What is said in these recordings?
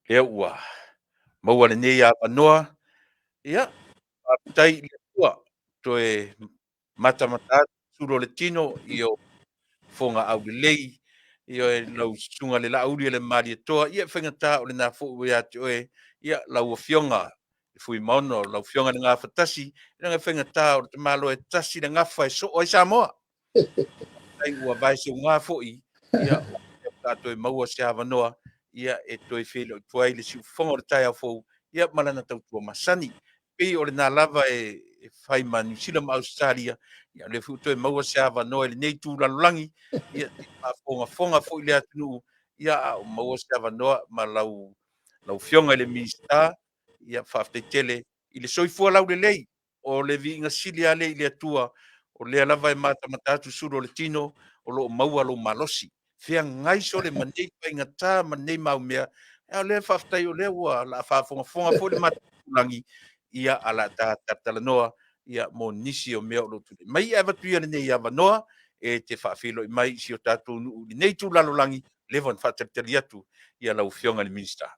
Ia ua maua lenei a manoa ia tai le tua toe matamata suro le tino io fonga au le lei io e lau sunga le lauri le mari toa ia whengata o le nā fo ua ati oe ia lau fionga fui mono lau fionga le ngā fatasi ia ngā whengata o te malo e tasi le ngawha e so o i Samoa tai ua vai se ngā fo i ia o tātou e maua se hawa noa ia e toi whelo i tuai le siu fonga o le Taeao fou ia malana tautua masani pei o le nā lava e whai ma New Zealand ma Australia ia le fu toi maua se hawa noa le nei tū lalulangi ia te fonga fo i le atunu ia o maua se hawa noa ma lau fionga le minista ia whafteitele i le soifua lau le lei o le vi inga sili ale i le atua o le lava e matamatatu suro le tino o lo maua lo malosi fia ngai so le manei pa inga tā manei mau mea e le whaftai o le ua la whafonga fo le matulangi ia ala tā tatalanoa ia mo nisi o mea o lo tūne mai e watuia le nei awa noa e te whawhilo i mai si o tātou nuu li nei tū lalolangi levon whatatari atu ia lau fionga le minista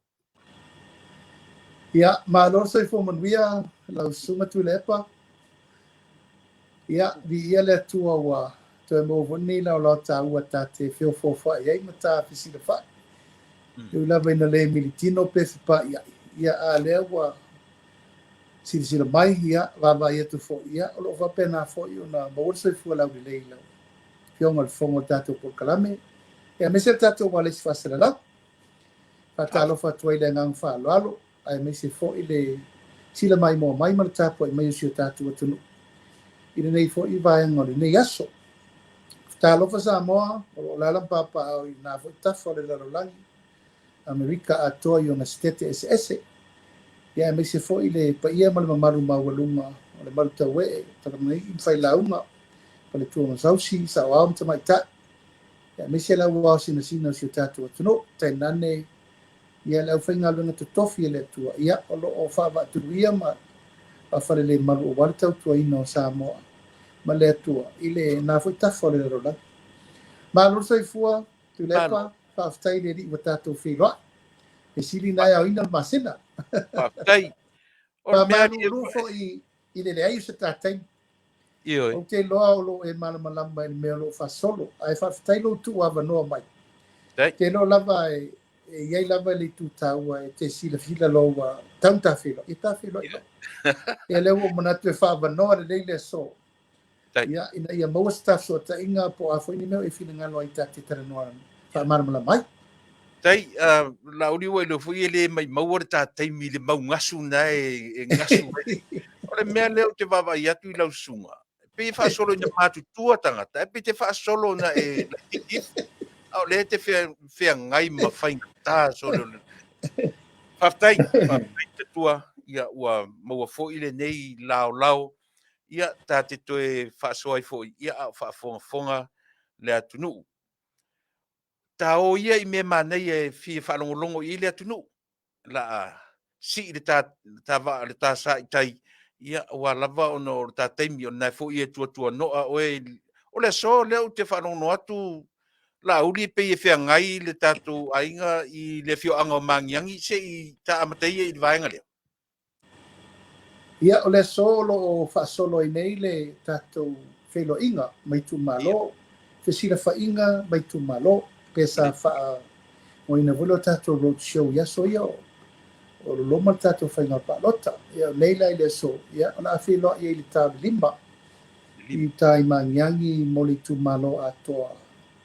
ia ma lo so fo manuia lau suma Tuilaepa ia vi ia le tua wa to mo voni la la ta ua ta te fio fo fa ia mata fisi le fa eu la vena le militino pe fa ia a le wa si le mai ia va ia tu fo ia o lo va pena fo io na mo so fu la le la fio mal fongo tato Polokalame e me se tato wale si fa se la fa talo fa tu ile ngang fa lo ai me se fo ile si le mai mo mai mal tapo e me si tato tu ile nei fo i vai ngol nei aso talo fa Samoa o la papa i na fo tafo le la langi Amerika a to yo na stete SS ya me se fo ile pa ia mal maru ma waluma o le malta we ta mai i fai la uma pa le tu sausi sa wa am mai ta ya me se la wa sina si tato tu no te nane ia la fa ngalo na tofi le tu ia o lo o fa va tu ia ma a fare le maru o walta tu ino Samoa ma le tu ile na fo tafo le rola ma lo sai fua Tuilaepa fa stai le di tato filo e sili na ia ina masena tai o mea lu fo i le ai se tatai io o te loa o lo e malama e me lo fa solo ai fa stai lo tu ava no mai te no lava e iai lava le tu taua e te sila fila lo wa tanta filo e ta filo e le o mana te fa ava no le so ia ina ia mo staff so ta inga po a fo ni me e fila ngalo ai ta te tera no fa malama mai tai la uri wa lo fu ile mai mawar ta tai mi le mau ngasu na e ngasu o le mea leo te vava i atu i lau sunga pe fa solo na matu tua tangata pe te fa solo na e if au le te fea ngai ma fai ta solo fa tai te tua ia ua maua fo ile nei lao ia ta te toe fa soi fo ia fa fonga le atunu Taeao ia i me manei e fi whalongolongo i le atunu. La si le ta va le ta sa i tai ia wa lava ono ta taimi o nai fo i e tua noa o le so leo te whalongo atu la uli pe e whea ngai le tatu ainga i le fio anga o mangiangi se i ta amatai i vaenga leo. Ia o le solo o fa solo i nei le tatu whelo inga mai tu malo whesira fa inga mai tu malo pesa fa o ina vulo tatu road show ia so ia o lo loma tatu whainga palota ia leila i le so ia o na whelo i le tabi lima i tai mangiangi moli tu malo atoa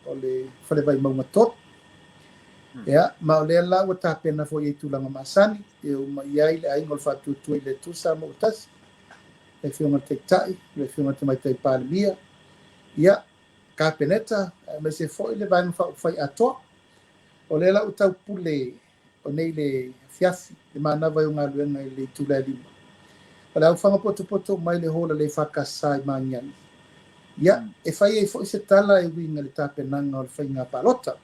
o le whalewai maunga tot ia ma o le la o tapena fo i tulanga masani e o mai ai le aingo fatu tu i le tusa mo tas e whiunga te tai le whiunga te mai tai palimia ia ka peneta me se fo i le vang fai atoa o le la o tau pule o nei le fiafi le mana vai o ngā luenga i le tula lima o le au whanga poto mai le hola le whakasai mangiani ia e fai e fo i se tala e winga le tapenanga o le whainga palota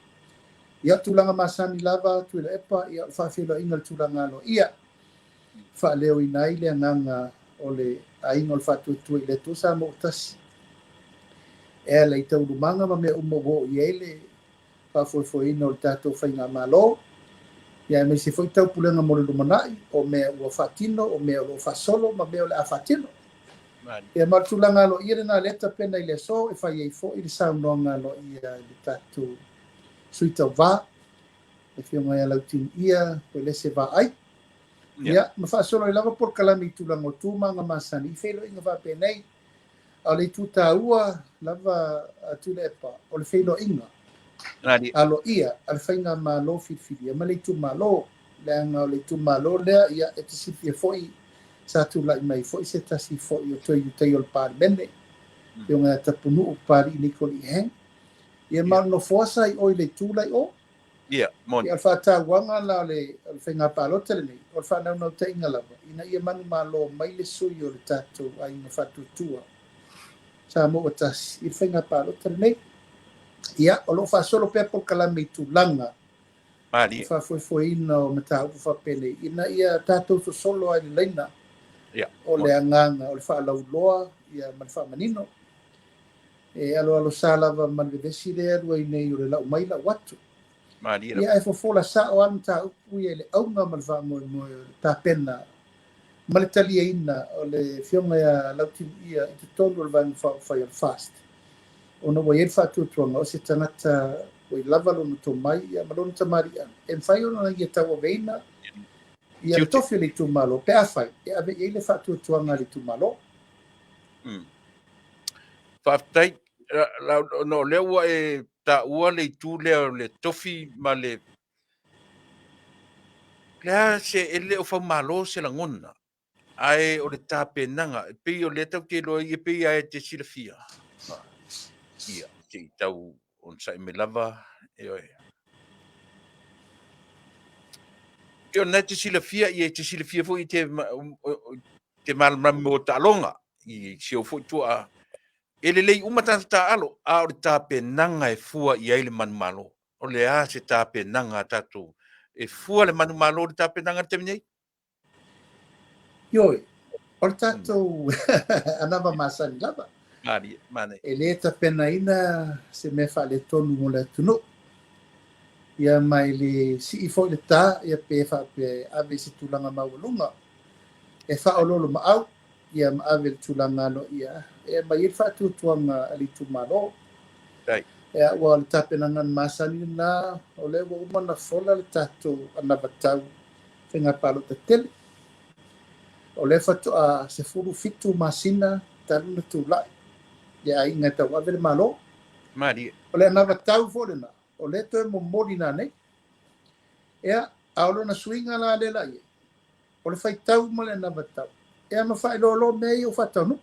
ia tulanga masani lava Tuilaepa ia whawhelo inga le tulanga lo ia whaleo i nai le anganga o le ainga o le whatutua i le tusa mo utasi e le i tau lumanga ma mea umogo i ele whawhoi ina o le tatou whainga malo ia me se foi tau pulenga mo le manai o me ua fatino o me o fasolo ma me o le afatino ia martulanga lo ia na leta pena ile so e fai fo i sa no ngalo ia le tatu suita va e fio mai ala tin ia o le se va ai ia ma fa solo i lava por kalami tulanga tuma nga masani felo inga va penei ale tuta ua lava Tuilaepa o le felo inga alo ia al fainga malo fifilia ma le tu malo le anga le tu malo le ia e te sipi foi sa tu la mai foi se tasi foi o toi te o par bene yo nga tapunu o par i nikoli hen ia mal no fosa i o le tu lai o ia mon ia fa ta wanga la le al fainga palo tele ni o fa na no te inga lava ina ia manu malo mai le sui o le tatu ai na fa tu tua sa mo tas i fainga palo tele ni ia o lo fa solo pe Polokalame tulanga fa foi ina o mata fa pele ina ia tatou so solo ai leina o le anganga o le fa lauloa ia man fa manino e alo sala va man vesi le ru ai nei o le lau mai la watu ia e fofola sa o anta u ia le aunga man fa mo ta pena mal talia ina o le fionga ia lauti ia i tonu le van fa fast ona wa ia fa tu o se tanata o lava lo to mai ia malon tamari en fai ona ia tawa veina ia le tofi le tu malo pe afai ia ave ia le fa tu nga le tu malo fa tai no le wa e ta ua le tu le tofi ma le se ele o fa malo se la ngona ai o le tapenanga pe o le tau ke lo i pe ai te silafia ia te tau on sai me lava e oi ke ona te silafia i te silafia fo i te mal mo talonga i se o fo tua ele lei umata ta alo a o tapenanga e fua i ai le man malo o le a se tapenanga tatu e fua le man malo le tapenanga te nei Yoi, o tatou anava masani lava. Mane. E le tapena ina se me fa le tonu mo le tunu. Ia mai le si ifo le ta, ia pe fa pe ave si tulanga maulunga. E fa o lolo maau, ia ma ave le tulanga no ia. E mai il fa tu tuanga ali tu malo. E ua le tapena ngan masani na, o le wa umana fola le tatou anava tau. Whenga palo te tele. O le fatoa se furu fitu masina taluna tulai ia inga tau ave le malo o le anava tau fole na o le toe momoli na nei ea aolona suiga la le lai o le faitau ma le anava tau ea ma failolo mea i o fatanu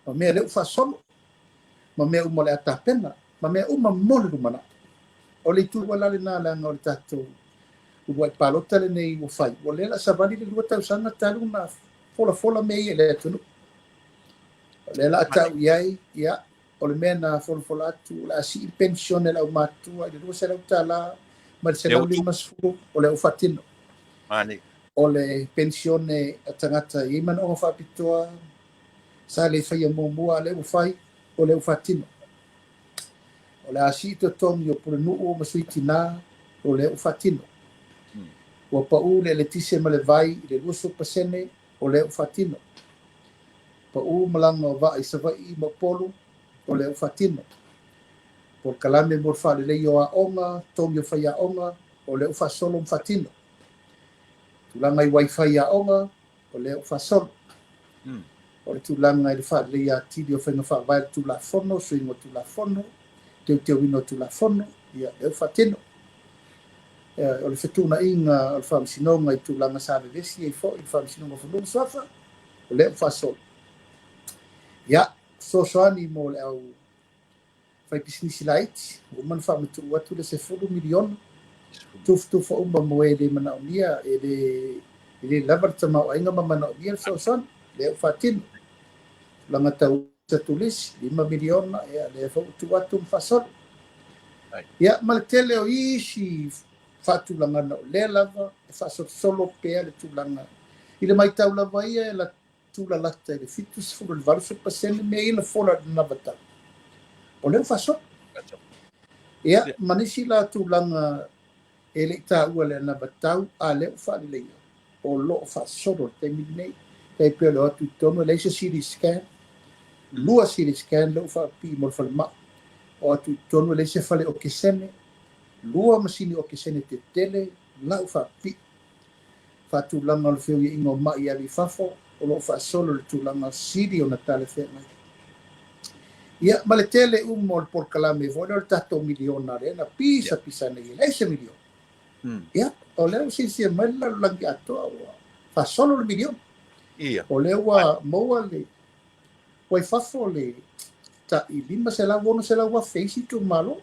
ma mea leu fasolo ma mea uma le atapena ma mea uma mole lumana o le itu wala le na langa o le tatou ua i palota lenei ua fai ua le la savali le lua tausaga taluna folafola me ia le atunu o le la atau i ai ia o le mea na folafola atu le asii le pensione lau matua i le lua selau tala ma le selau lima sefulu o le aufatino o le pensione a tagata iai manaʻoga faapitoa sa le faia muamua a le ua fai o le aufatino o le asii totogi o pulenuu ma suitinā o le aufatino ua paʻū le letise ma le vai i le 2% o le aufatino paʻū malaga o vaʻi savaʻi ma polu o le aufatino Polokalame mo le faalelei o aʻoga togi o fai aʻoga o le aufaasolo ma fatino tulaga i wifi aʻoga o le aufaasolo o le tulaga i le faalelei atili o faiga faavae le tulafono suiga o tulafono teuteuina o tulafono ia le aufatino o le fetunaʻiga o le faamasinoga i tulaga sa vevesi ai foʻi le faamasinoga fonuga soafa o le aufaasolo ia soasoani mo le au fai pisinisi laiti ua mana faamatuu atu le 10 miliona tufutufa uma mo e le manaʻonia e le lava le tamaoaiga ma manaʻonia le soasoani le aufatino tulaga tau satulisi 5 miliona ia le fautu atu ma faasolo ia ma le tele o isi faatulagana o lea lava e faasolosolo pea le tulaga i le maitau lava ia e la tulalata i le 7.8% mea ina fola lanava tau o leu faasolo ia ma nisi la tulaga e le tāua le ana vatau a leo whaalileia o lo whaasoro te minei te pia leo atu tono le isa CT scan lua CT scan leo whaapi mo le whalema o atu tono le isa whale o kesene lua masini o kesene te tele lau whaapi whaatulanga o le whiu i ingo mai ali fafo o lo whaasolo le tūlanga siri o na tale whenai ia ma le tele mo le Polokalame vo le tato miliona le na pisa nei le isa miliona ia o leo sisi mai la langi ato fa solo le miliona ia o leo wa moa le wai fafo le ta i lima se la wono se la wa face tu malo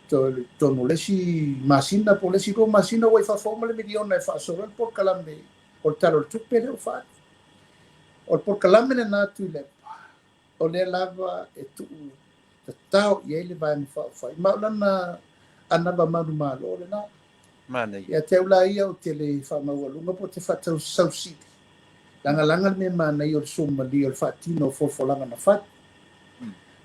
to no le si masina po le si ko masina wai fafo ma le miliona fa solo le Polokalame o talo le Tupea le fa o Polokalame na Tuilaepa o le lava e tu tau ia le vai fa ma lana anava manu malo le na mana ia te ula ia o te le whamaualunga po te whatau sausi. Langa me mana i o suma li o le whatino folanga na what.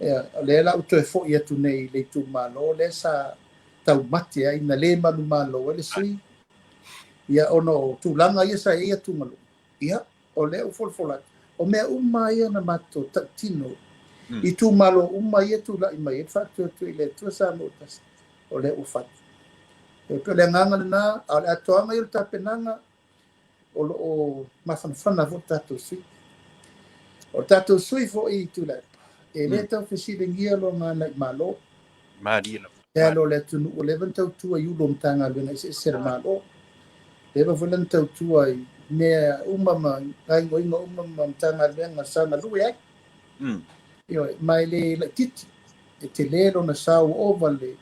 O le la uto e fo ia tu nei le tu malo le sa tau mate ai na le manu malo le sui. Ia ono tu langa ia sa ia tu malo. Ia o le u folanga. O mea ia na mato tino. I tu malo ia tu la ima ia whatu tu i le tua sa motas. O le u whatu. Pe le nganga na ale atoanga i le tapenanga o mawhanawhana vo tatou sui. O tatou sui fo i Tuilaepa. E le tau whisiringia lo ngā nai malo. Marina. E alo le tunu o levan tau tua i ulo mtanga luenga i se malo. Lewa vulan tau tua i mea umama, ngai ngoinga umama mtanga luenga sana lue ai. Mai le titi. E te lero na sau ova le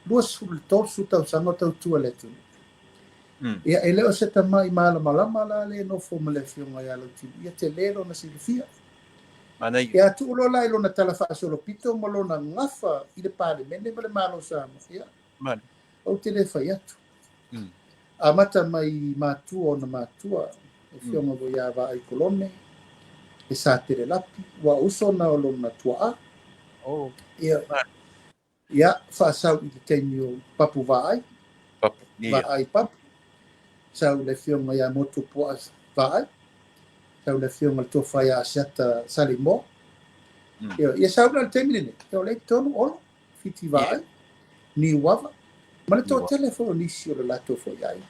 lua sul torsu tau sanga tau tua le tunu. Ia e leo se tamai malama la le no fo male fionga ia lo tini. Ia te lero na silifia. Ia tu ulo la ilo na talafa solo pito malo na ngafa i le pale mene male malo sama. Ia. O te le fai atu. A mata mai matua o na matua. E fionga vo ia va ai kolone. E sa te le lapi. Wa uso na olo na tua a. Ia whaasau i te teimio papu vai. Vai papu. Sau le fionga ia motu poas vai. Sau le fionga to fai a siata salimo. Ia sau le teimine. Ia le tonu olo. Fiti vai. Ni wava. Ma le to telefone nisi o le lato fo iai.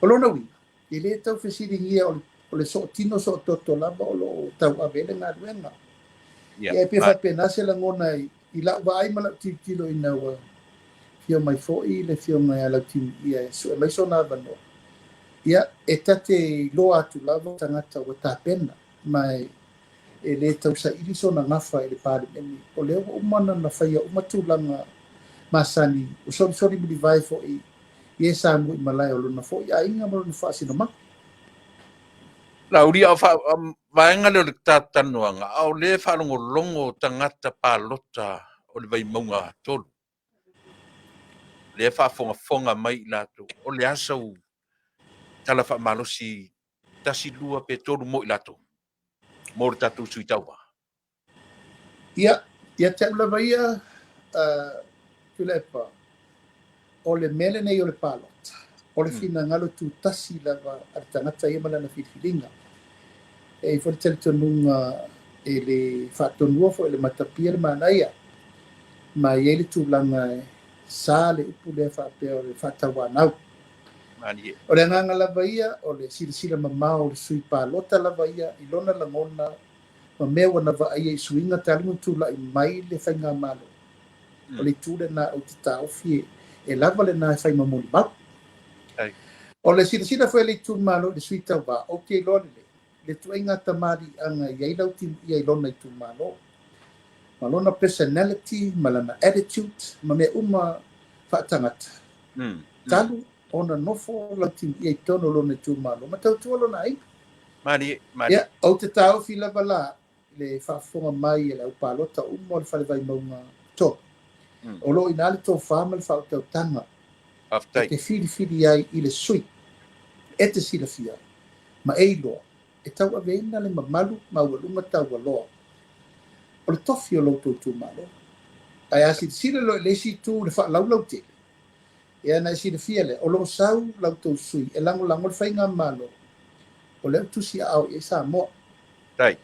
Olo na wi. I le tau fesiringia o le so tino so toto lava o lo tau avele ngā ruenga. Ia pe fai pena se la ngona i la vai ma la tilo i naua. Fio mai fo i le fionga ia la tini ia so mai so na vano. Ia e tate loa atu lava tangata o tāpena mai e le tau sa iri so na ngafa e le pāre meni o leo umana na whaia umatulanga masani usori muli vai fo i e sa mui malai o luna fo i a inga mo luna whaasi no maki. La uri au vaenga leo le tātanuanga au le whalongo longo tangata pālota o le vai maunga tolu. Le whafonga mai lato o le asau tala wha malosi tasi lua pe tolu mo i lato. Mo le tatu sui taua. Ia te ula ia Tuilaepa o le mele nei o le pālota. O le fina ngalo tu tasi lava ar tangata ia malana whiwhiringa. E fo le teletonunga e le whatonua fo e le matapia le manaia. Ma i ele tūlanga sa le upu le whapea o le whatawanau. O le nganga lava ia, o le silasila mamao o le sui pālota lava ia, i lona langona, ma mea wana va ia i suinga talimu tūla i mai le whainga malo. O le tūle na o te taofi e lava le na e whaima muli mau. O le silasila fo e le tū malo le sui tau wa, o ke lone le tuenga tamari anga iai lau tim ia i lona i tū malo. Malona personality, malana attitude, ma mea uma whaatangata. Talu, ona nofo lau tim ia i tono lona i tū malo. Ma tau tua lona ai. Mari. Ia, au te tau fi lava la, le whaafonga mai e lau pālota umo le whale vai maunga tō. O lo ina le tō whāma le whaotau tanga. E te whiri ai i le sui. E te sila fia. Ma ei loa. E tau avena le mamalu, ma ualunga tau aloa. O le tofi o loutou tūmalo. Ai asi sila lo le si tū le whaalaulau te. ia na si de fiele o lo sau lau to sui e lango lango fai nga malo o le tusi au e Samoa Tai.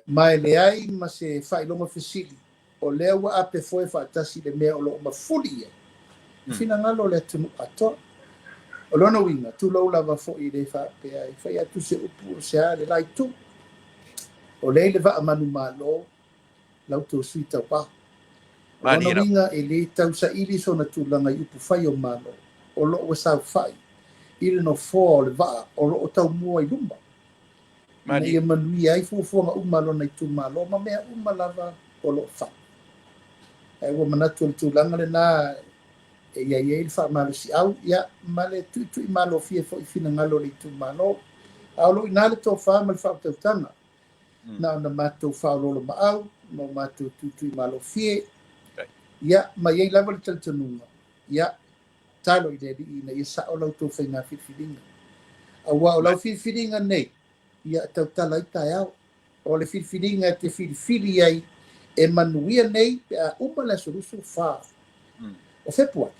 mai le ai ma se fai longa fisili o le wa ape foi fa tasi le mea o lo ma fuli e fina ngalo le tunu ato o lona winga tu lo lava fo i le fa pe ai fai atu se upu se a le lai tu o le va manu malo lau to sui tau pa o lona Manira. winga e le tau sa ili so na tu langa i upu fai o malo o lo wa sa fai ile no fo le va o lo tau mua i lumba ina ia manui ai fuafuaga uma lona i tumālo ma mea uma lava o loo fai ae ua manatu o le tulaga lenā e iai ai le faamalosiʻau ia ma le tuʻituʻi malofia foʻi finagalo le itumālo a o loo inā le tofā ma le faamautautaga na ona matou faaololo maʻau ma o matou tuʻituʻi malofie ia ma iai lava le talitanuga ia talo i le alii ina ia saʻo lautou faigā filifiliga aua o lau filifiliga nei ia tautala i Taeao o le filifiliga te filifili ai e manuia nei pe a uma le asolusu fā o Fepuari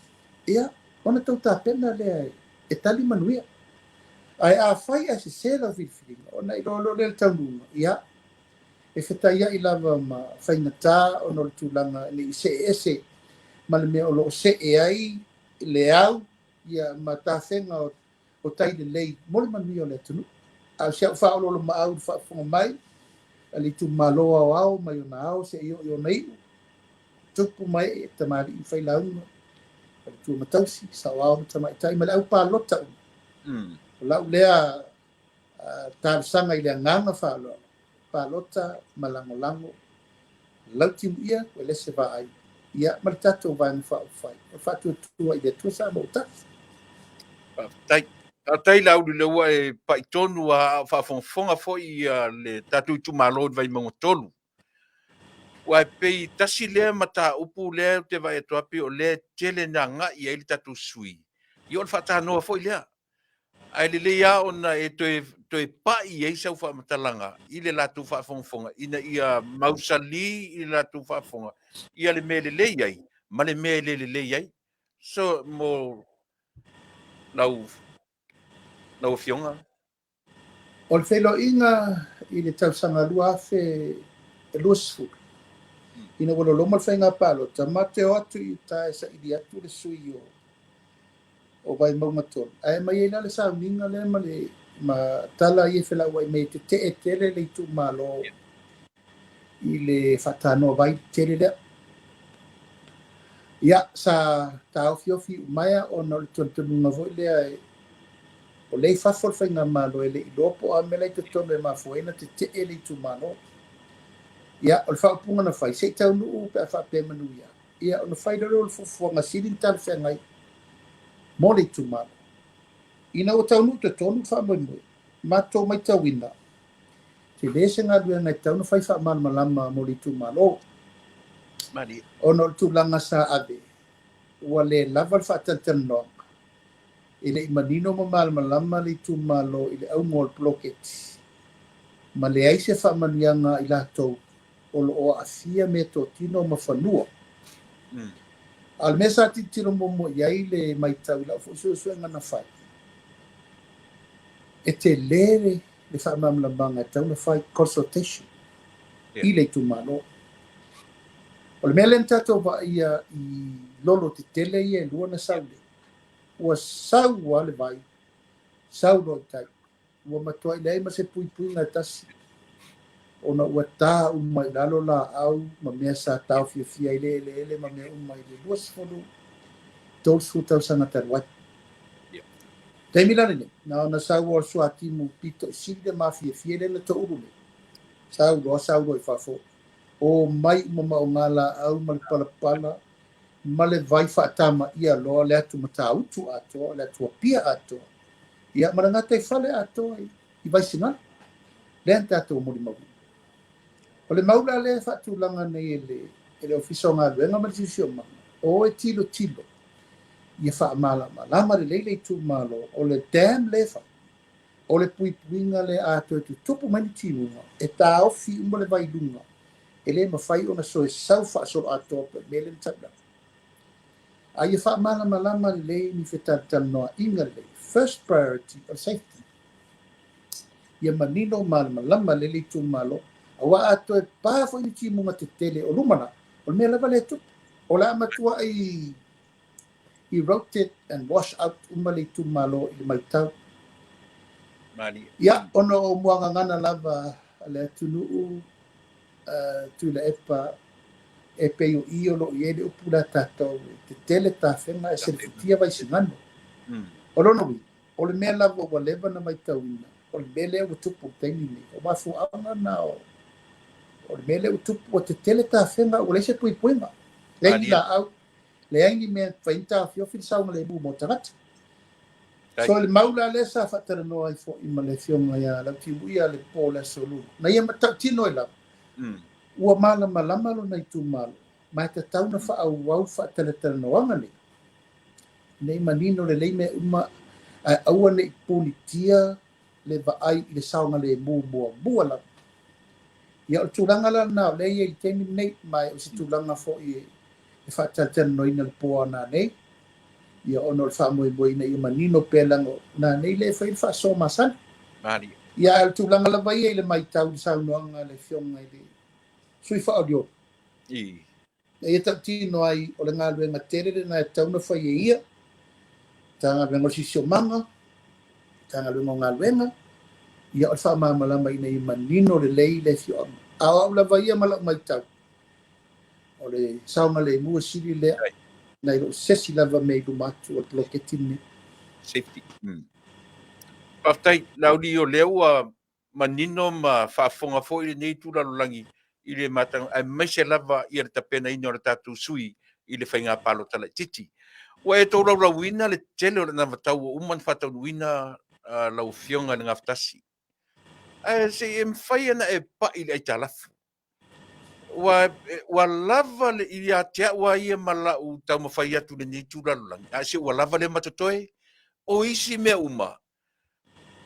ia ona tautapena lea e tali manuia ae afai a sesē lau filifiliga ona i lolo le taunuga ia e fetaiaʻi lava ma faigatā ona o le tulaga leʻi seʻeese ma le mea o loo seʻe ai le au ia ma tafega o tailelei mo le manuia o le atunuu a se faaololo maʻau le faafofoga mai a le itumālo aoao mai ona ao seʻi o ona iʻu tupu mai e tamaliʻi failauga o le tuamatausi saoao ma tamaʻitaʻi ma le ʻau palota uma o laʻu lea talosaga i le agaga faaloalo palota ma lagolago lau timuʻia ua lese vaai ia ma le tatou vaega faaufai o faatuatua i le atua sa mo utasi Tai lau le ua e paitonu a whaafonga fo'i le tatu i tumalo vai mongo tolu. Wa pei tasi lea mata upu lea te vai atua pi o lea tele na nga i ele tatu sui. I on whata noa fo'i lea. Ai le lea ona e toe pa i e sau whamatalanga i le latu whaafonga. Ina ia mausali i le latu whaafonga. Ia le mele le iai. Ma le mele le iai. So mo lau fionga. o le failoaʻiga i le tausaga lua afe e lua sefulu ina ua loloma le faigā palota ma te o atu i taesaʻili atu le sui o vai mauga tolu ae mai ai la le sauniga lea ma tala ia felaʻu ai mai tetee tele le itumālo i le faatanoa vai tele lea ia sa taofiofi umaia ona o le tonutanuga foʻi lea o lei fafo le faigā malo e leʻi loa po a me lai totonu e mafuaina tetee le itumālo ia o le faaupuga na fai seʻi taunuu pe a faapea manuia ia ona fai lele o le fuafuaga sili na talafeagai mo le itumālo ina ua taunuu totonu faamoemoe matou mai tauina te lē se galuega e tauna fai faamalamalama mo le itumālo ona o le tulaga sa ave ua lē lava le faatalitalanoaga i leʻi manino ma malamalama le itumālo i le auga o le poloketi ma leai se faamanuiaga i latou o loo aafia me totino ma fanua a le mea sa titilo momoʻi ai le maitau i lau foʻi suʻesuʻega na fai e te lē le faamamalamaga e tauna fai consultation i le itumālo o le mea lena tatou vaaia i lolo tetele ia e lua na saule ua sau a le vai sau lo tai ua matua i leai ma se puipuiga e tasi ona ua tā uma i lalo laau ma mea sa taofiafia i le eleele ma mea uma i le lua sefulu tolu sefulu tausaga talu ai taimi lale nei na ona sau o le suatimu pitoʻisili le mafiafia i le na toʻulu lei sauloa sauloa i faafo o mai uma maʻogā laau ma le palapala ma le vai faatamaʻia loa le atu matautu atoa le atu apia atoa ia ma le gata i fale atoa i vaisigali lea na tatou molimau o le maula le faatulaga nei e le ofisa o galuega ma le sisiomaga o e tilotilo ia faamalamalama lelei le itumālo o le dam lefa o le puipuiga le a toe tutupu mai ni tiuga e taofi uma le vailuga e lē mafai ona soe sau faasolo atoa pe me le taulau Ai fa malama le ni fetatal no inga le first priority of safety. Ia manino malama le le tu malo. Awa ato e pa fo ni timu ma te tele o lumana. O me lava le tu. O la matua ai eroded and wash out umale tu malo i mai tau. Ia ono o muanga ngana lava le tunu Tuilaepa e peo i o lo i ele upula tātou te tele tāwhenga e serifutia vai singano. O lono wi, o le mea lava o lewa na mai tauina, o le mea leo tupu teini ni, o mafu aunga na o le mea leo tupu o te tele tāwhenga o leise pui puenga. Lei la au, le aingi mea whainta a fiofi saunga le bu mo tarata. So le maula le sa whatara no ai fo ima le fionga ia lau timu ia le pō le solu. Na ia matau tino i lau. Ua malama lo nei tu malo. Mai te tau na wha au wau wha tele noanga ni. Nei manino le leime uma ai aua nei politia le vaai i le saunga le bua la. Ia o tūlanga la nao le ia i teni nei mai o si tūlanga fo i e wha tele noina le poa na nei. Ia ono le wha moe nei i manino pelango na nei le wha so masan. Ia o tūlanga la vai i le mai tau saunoanga le fionga i le sui wha audio. E tau tino ai o le ngā luenga terere na e tau na whai e ia. Tanga luenga sisio manga. Tanga luenga ngā luenga. Ia o le wha malama ina i manino le lei le fio anga. Awa ula vai ia malak mai tau. O le saunga le mua siri lea. Na ilo sesi lava mei lumatu o ploketini. Safety. Paftai, lauri o leo manino ma whaafonga fo i nei tūralulangi. I le matang ai mai se lava i le tapena ina o le tātou sui i le whainga palo tala titi. Wa e tō raura wina le tele o le nama tau o uman whatau wina lau fionga na ngaftasi. Se e mwhai ana e pa i le ai talafu. Wa lava le i a tea wa ia malau tau mawhai atu le ni tūralulangi. Se wa lava le matatoe o isi mea uma.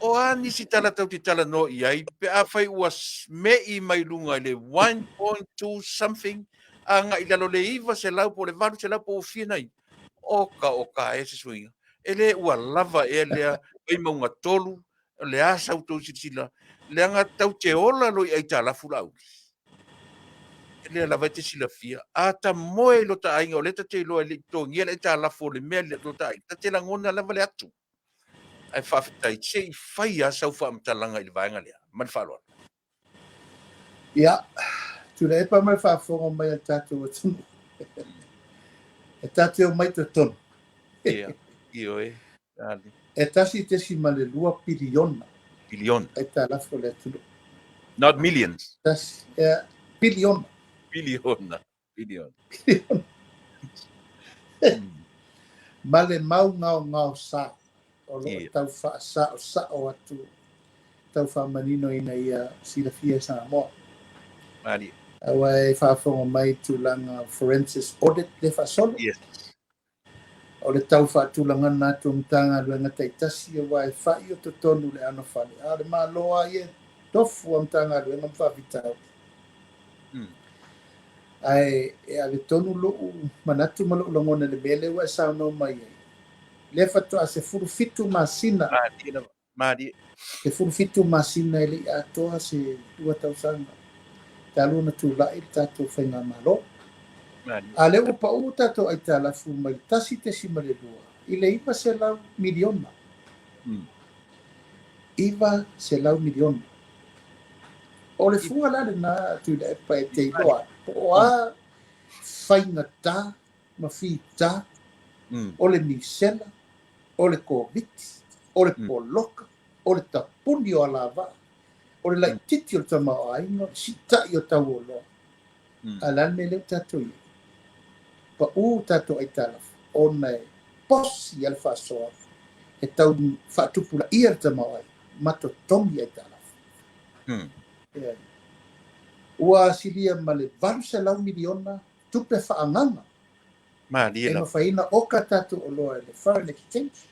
O ani si tala tau te tala no i ai, pe a whai was me i mai lunga le 1.2 something, a nga i lalo le iwa se lau po le varu se lau po o whianai. Oka e se suinga. E le ua lava e lea, e maunga tolu, le asa utou sila, le anga tau te ola lo i ai tala fulau. E lea lava te sila fia, a ta moe lo ta ainga o leta te loa le to ngia le tala fo le mea le lo ta ainga, ta te la ngona lava le atu. Ai whawhitai, se i whai a sau whaamtalanga i le vaenga lea. Man whalua. Ia, Tuilaepa mai whaafonga mai a tātou atunu. E tātou mai te tonu. Ia, e. E tasi tesi ma le 2 piliona. Bilion. Ai tā lafo le atunu. Not millions. Tasi, piliona. Biliona. Ma le mau ngau sa. O lo tau wha sa o atu tau wha manino ina ia silafia Samoa. Mari. Awa e whaafonga mai tūlanga forensic audit le whaasolo. Yes. O le tau wha tūlanga nātu mtanga luenga teitasi e wai whai o tonu le ano whale. A le maa loa ie tofu o mtanga luenga mwhawitau. Ai e a le tonu loo manatu malo ulangona le mele wa sauno mai e. Le fatu a se furufitu masina. Mari. Se furufitu masina ele atoa se 2,000. Talu na tulai tato whainga malo. A le upa u tato ai talafu mai tasi te si malelua. Ile iwa se lau miliona. Iwa se lau miliona. O le funga lade na Tuilaepa e te iloa. O a whainga tā, mawhi tā, o le misela, o le COVID, o le poloka, o le tapuni o alava, o le lai titi o le tamao ainga, si tai o tau o loa. Alan me leo tato i. Pa tato ai talafu, o nei posi al whasoa, e tau whaatupula i al tamao ai, mato tongi ai talafu. Ua silia ma le 2 miliona, tupe whaanganga. E mawhaina o ka tato o loa le foreign exchange.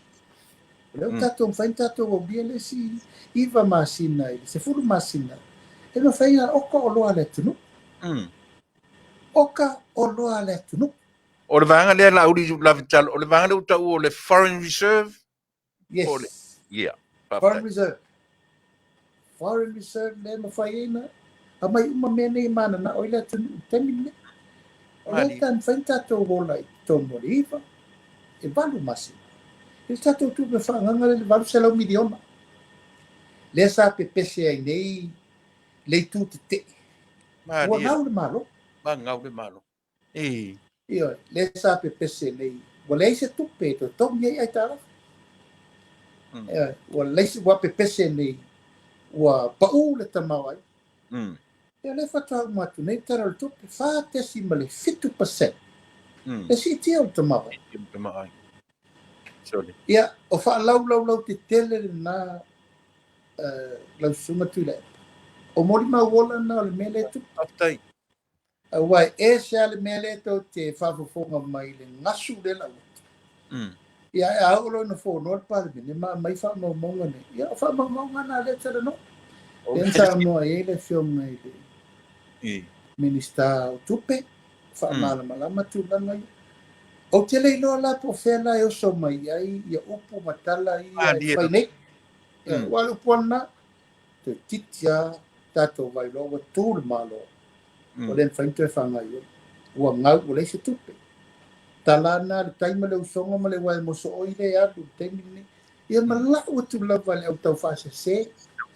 Leo tato mwhain tato o bia le si iwa masina, se furu masina. E mawhaina oka o loa le tunu. Oka o loa le tunu. O le vanga le la uri la vital o le vanga le uta o le foreign reserve. Yes. Yeah. Foreign Reserve. Foreign Reserve le mawhaiena. A mai uma mea nei mana na oila tunu temine. O le tan whaita tō rola i tō moriva. E valu masi. E tato tu me whaanganga le valu selau miliona. Le sa pe pese ai nei le tu te te. Ua ngau le malo. Ma ngau le malo. Ia, le sa pe pese nei. Ua le se tupe to tongi ai tara. Ua le se wa pe pese nei. Ua pau le tamau ai. Ia le whatau matu nei tara le tupe. Wha tesi ma le 50%. Le si tia o tamau ai. Ia, o wha lau te tele na lau sunga Tuilaepa. O mori mauola na o le mele tupe. Aftai. Wai e se ale mele to te Fofoga mai le ngasu le lau. Ia e aolo na whono pa le mai wha maunga ne. Ia wha maunga na le tera no. Le sa noa e le whionga i le Minista o tupe. Wha malama tūlanga i. O te lei loa la po whela e oso mai ai ia upu matala i e whainei. Ia walu puana te titia tato vai loa tūle malo. O le whaintu e whangai o. Ua ngau o le se tupe. Talana le taima le usonga ma le wai moso oile atu temini. Ia malau atu lava le au tau whase se.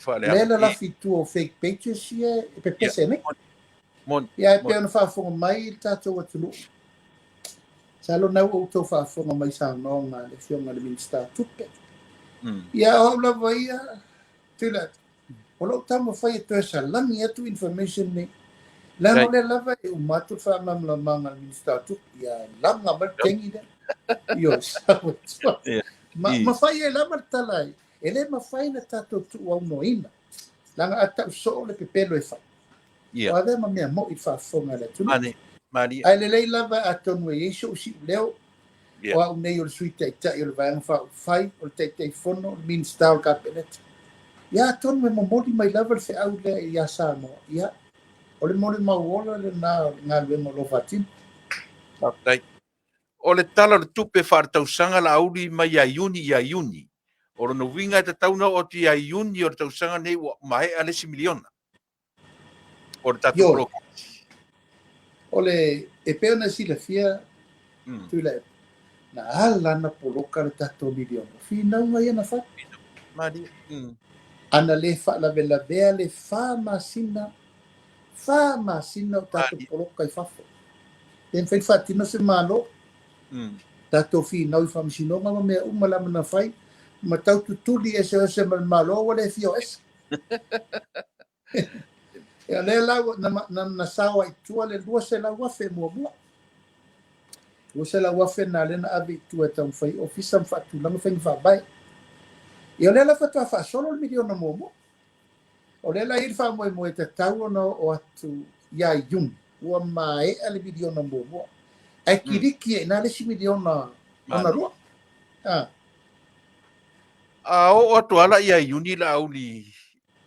Lela la fitu o fake pages ia e pepese ne. Ia e pia na whafonga mai tato atu lu. Salo nau o tau whafonga mai sa nonga le fionga le minista tupe. Ia o lava ia tila. O lo tamo whai e toi sa langi atu information ne. Lano le lava e umatu wha mamlamanga le minista tupe. Ia langa martengi ne. Io sawa tua. Ma whai e lama talai. E le ma whai na tato tu au noina. Langa atau so le pepelo e whai. O ave ma mea mo i whafonga le tunu. Ai le lei lava a tonu e iso usi leo. O au nei o le sui teitai o le vayanga whai. O le teitai fono o le minista o le kapeleta. Ia tonu e momoli mai lava le whi au le ia Samoa. Ia. O le mori mauola le nā ngā luenga lo whatim. O le tala le tupe whaartausanga la auri mai ia iuni. O no winga te tauna o ti ia iuni o le tausanga nei wa mai alesi miliona. O le tatu blok. O le e peo na sila fia Tuilaepa. Na ala na poloka le tatu miliona. Finau mai ana wha. Mari. Ana le wha la vea le wha masina o tatu poloka i whafo. Ten whai whatina se malo. Tatu finau i whamisinonga ma mea umalama na whai. Ma tau tutuli e se malo wale fio es. E le lau na sawa i tua le lua se lau wafe mua. Lua se lau wafe na le na avi tua tau whai ofisa mwhatu langa whai whabai. E o le la whatua wha solo le miliona mua. O le la irwha moe te tau ono o atu ia iun. Ua mae ale miliona mua. Ai kiriki e na le si miliona ona rua. O atu ala ia iuni la auli.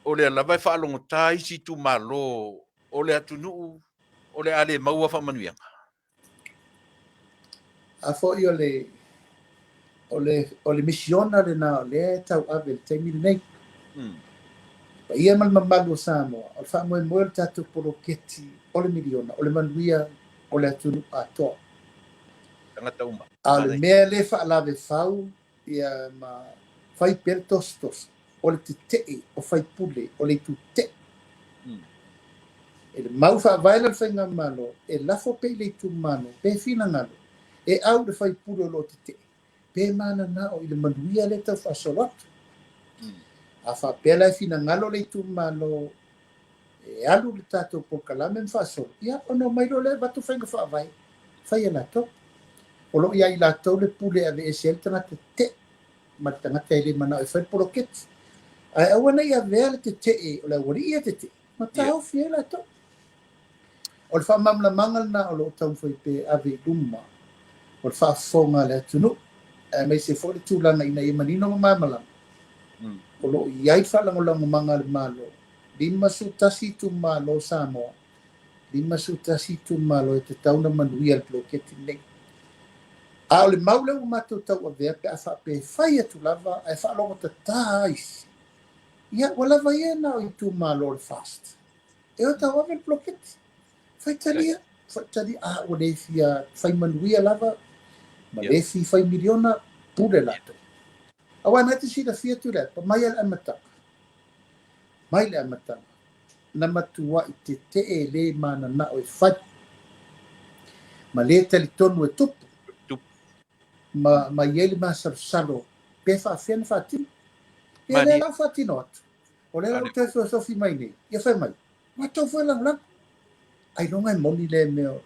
O le ala vai whaalongo tai si tu malo. O le atu nuu. O le ale maua whamanuianga. A fo i o le misiona le na o le tau ave le teimili nei. Pa ia mal mamalu o Samoa. O le wha moe le tatu poloketi o le miliona. O le manuia o le atu atoa. Tangata uma. A le mea le wha alave whau ia ma whai pere tostos. O le te o whai pule. O le tu te. E le mau wha vaila le whainga malo. E lafo pe le tu mano. Pe fina ngalo. E au le whai pule o lo te. Pe mana na o i le manuia le tau wha solatu. A wha pela e fina ngalo le tu malo. E alu le tato Polokalame mwha sol. Ia ono mailo le batu whainga wha vai. Whai e lato. O lo ia i lato le pule ave e sel tangata te. Ma tangata e le mana o whai poloketi. Ai awana ia vea le te e o le wari ia te. Ma tau fia lato. O le wha mamla mangal na o lo tau whai pe ave luma. O le wha fonga le atunu. Mai se fo le tūlanga ina i manino mamala. O lo iai whalangolango manga le malo. Lima sutasi tu malo Samoa. Lima sutasi tu malo e te tauna manuia le bloketi nei. A o le mau leu mātou tau a vea pe a wha pe whai atu lava, a wha longa ta tāis. Ia, wa lava ia na o i tū mālo le fast. E o tau avel bloketi. Whai talia, a o le fia whai manuia lava, ma le fi whai miliona pure lato. A wana te si da fia tu lepa, mai al amatanga. Mai le amatanga. Na matua i te te e le mana na o i whai. Ma le tali tonu e tupu. Ma iele ma salo pefa afiana whaatino. Ia le lau whaatino atu. O le lau te sofi mai nei. Ia whai mai. Ma tau whai lang lang. Ai longa e moni le meo.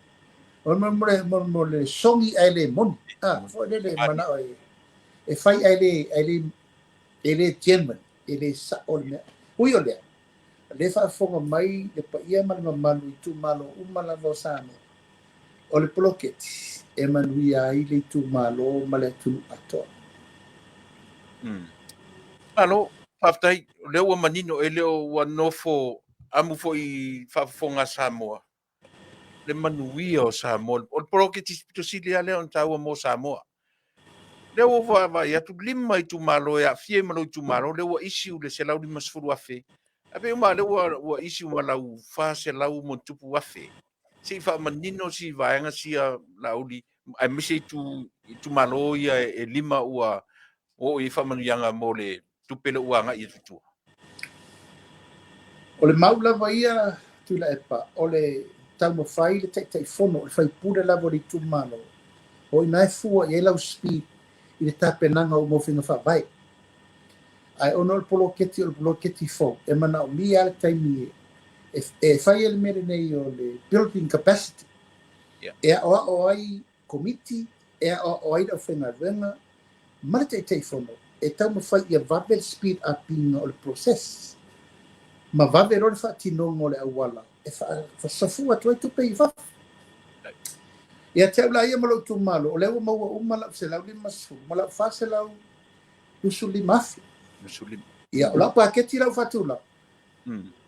O mo le songi ai le moni. Fo le mana o e whai ai le German. E le sa o le mea. Ui o lea. Le whaafonga mai le pa ia malama malu i tu malo umala vo sāme. O le poloketi. E manui ai le tu malo ma le tunu atoa. Alo, whaftai, leo wa manino e leo wa nofo amu fo i whafonga Samoa. Le manuia o Samoa. O le poloketi spito silia leo ntaua mo Samoa. Leo wa ia tu lima i tu malo ya fie malo i tu malo leo wa isi u le se lau lima sfuru afe. Ape uma leo wa isi u malau fa se lau mo tupu afe. Si fa manino si vaenga si a lauli ai misi tu malo ia e lima ua o i fa manuianga mo le tupele uanga i tutua. O le mau lava ia Tuilaepa, o le tau mawhai le tei fono, o le whai pura lava li tu malo. O i nai fua i elau speed i le tapenanga o mowhinga whawai. Ai ono le poloketi o le poloketi fo, e mana o mi ale taimi e whai ele mere nei o le building capacity. E a o ai committee, e a o ai da whenga renga, mana tei fono, e tau mawhai i a vabel speed uping o le process. Ma vave role whaatinongo le awala. E whasafua tu ai tupe i wafu. Ia te aula ia malau tu malo. O lewa maua umala se lau lima su. Malau whase lau usu lima afi. Ia o lau paketi lau whatula.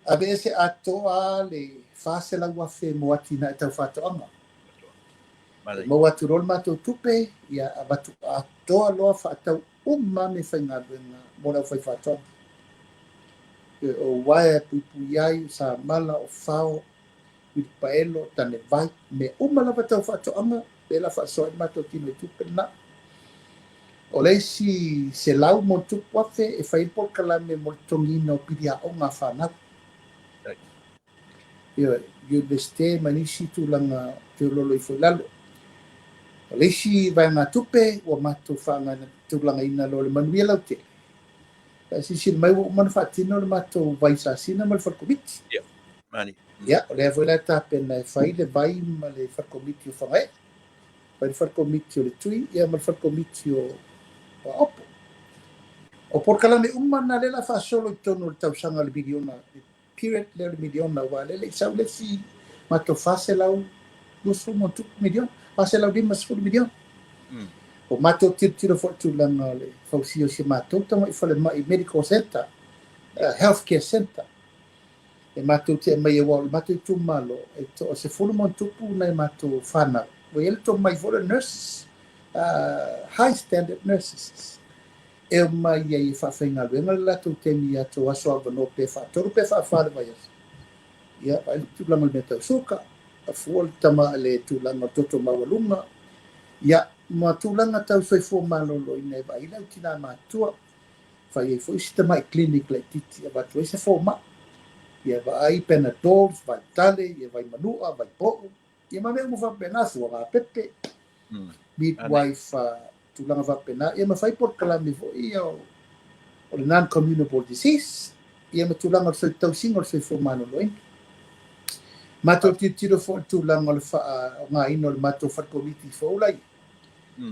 A ve se atoa le whase lau wafe moatina e tau whatoanga. Mau atu rol matou tupe. Ia abatu atoa loa whaatau umame whaingaruenga. Mo lau whai whatoanga. O wae pui ai sa mala o fao i paelo tane vai me umala batau whatoanga e la whasoa i mato tino i tupena o leisi se lau mo tupu afe e whai Polokalame mo tongina o pidi a onga whanau i le ste manisi tūlanga te lolo i whailalo o leisi vai ngā tupe o mato whanga tūlanga ina lo le manuia lau te si mai o man fatino le mato vai sa sina mal farkomiti mani le foi la tapena fai le vai ma le farkomiti o fai vai farkomiti o le tui ia mal farkomiti o opo o Polokalame umana le la fa solo i tono le tausanga le miliona period le miliona wa le sa le si mato fase lau lusu mo tu miliona fase lau 5 miliona o mato tiro for tu langa le Fosi o se mato tamo i fale mai medical center healthcare center e mato te mai o mato tu malo e to se fulu mon tupu na mato fana o ele to mai for nurses high standard nurses e mai e fa fenga venga la to te mi ato aso no pe fa to pe fa fa vai ia ai tu langa me to suka a fuol tama le tu langa toto mawalunga ia ma tūlanga tau soi fō malolo i nei vai lau tina mātua whai e fōi sita mai clinic lai titi a watu e se fō ma ia vai Panadols, vai tale, ia vai manua, vai po'u ia ma mea mo whapena sua ngā pepe midwife tūlanga whapena ia ma whai Polokalame fō ia o le non-communicable disease ia ma tūlanga o soi tau singa o soi fō malolo i mato titiro fō tūlanga o ngā ino le mato whakomiti fō lai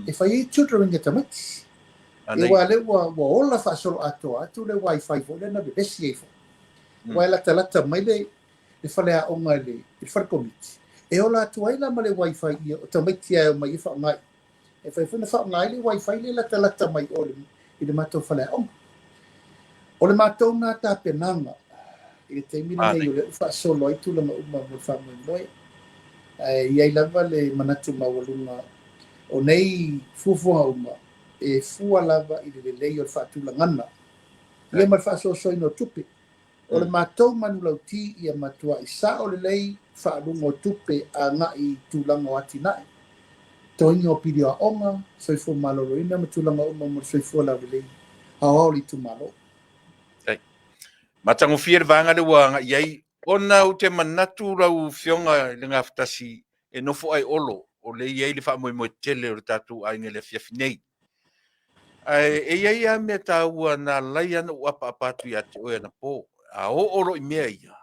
e fai children ngata mati e wale wa ola fa solo atu le wifi fo le na besi e fo wa la tala mai le fale a onga le farkomiti e ola atu ai la male wifi i o tamati ai mai fa ngai e fai fo na fa ngai le wifi le la tala mai ole i le mato fale a onga ole mato na ta penanga e te mina nei le fa solo ai tu la ma mo fa mo ai ai lava le manatu mawalunga o nei fuafuaga uma e fua lava i le lelei o le faatulagana ia ma le faasoasoina o tupe o le matou manulauti ia matua'i sa o lelei faaluga o tupe aga'i tulaga o atina'i toiga o pili a'oga soifua malōlōina ma tulaga uma ma le soifua laulelei aoao le itumālo matagofia le vaga le ua aga'i ai ona o te manatu lau fioga le gafetasi e nofo ai olo o le iai le faamoemoe tele o le tatou aiga le afiafi nei e iai a mea tāua na lai ana ua apa atu iā te oe ana pō a o'olo i mea ia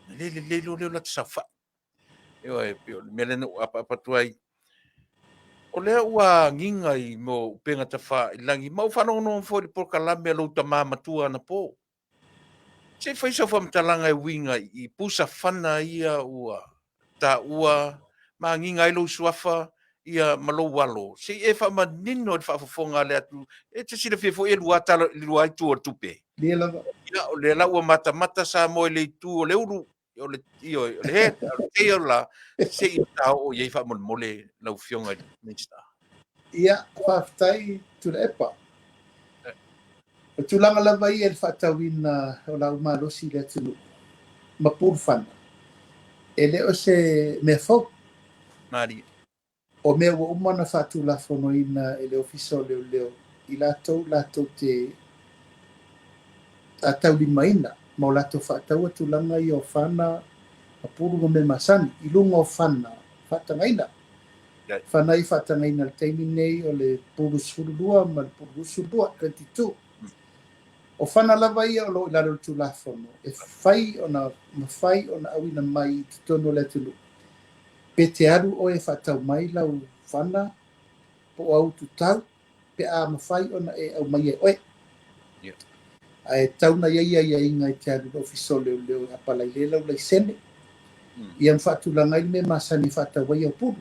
na lelelei lo leo lata saufa'i e pe o le mea lena ua apa atu ai o lea ua agiga i mo upega tafa'ailagi ma ua fa'anogonogo foi le polokalame a lou tamā matua ana pō se faisa faamatalaga e uiga i pusa fana ia ua tā'ua ma agiga ai lou suafa ia ma lou alo sei e fa'amanino le fa'afofoga le atu e te silafia fo'i e lua ai tu o le tupe lia lava ia o le la ua matamata sa mo i le itu o le uru o le he o le teia la se'i tāo'o iai fa'amolemole lau fioga i minista ia faafetai Tuilaepa o tulaga lava ia le fa'atauina o lau malosi le atunuu ma pulu fana e le o se mea fou mari o mea ua uma na fa'atulafonoina e le ofisa o leoleo i latou te ataulimaina ma o latou fa'ataua tulaga i o fana ma pulu ma mea masani i luga o fana fa'atagaina fanai fa'atagaina le taimi nei o le pulu sululua ma le pulu usulua 22 o fana lava ia o lo'o i lalo le tulafono e fai ona mafai ona auina mai i totonu o le atunuu pe te alu o e whātau mai lau whana po au tutau pe a mawhai ona e au mai e oe. Ai tauna ia inga i te alu o fiso leo a palai le lau lai sene. Ia mwhātulanga i me masani whātau wai au puru.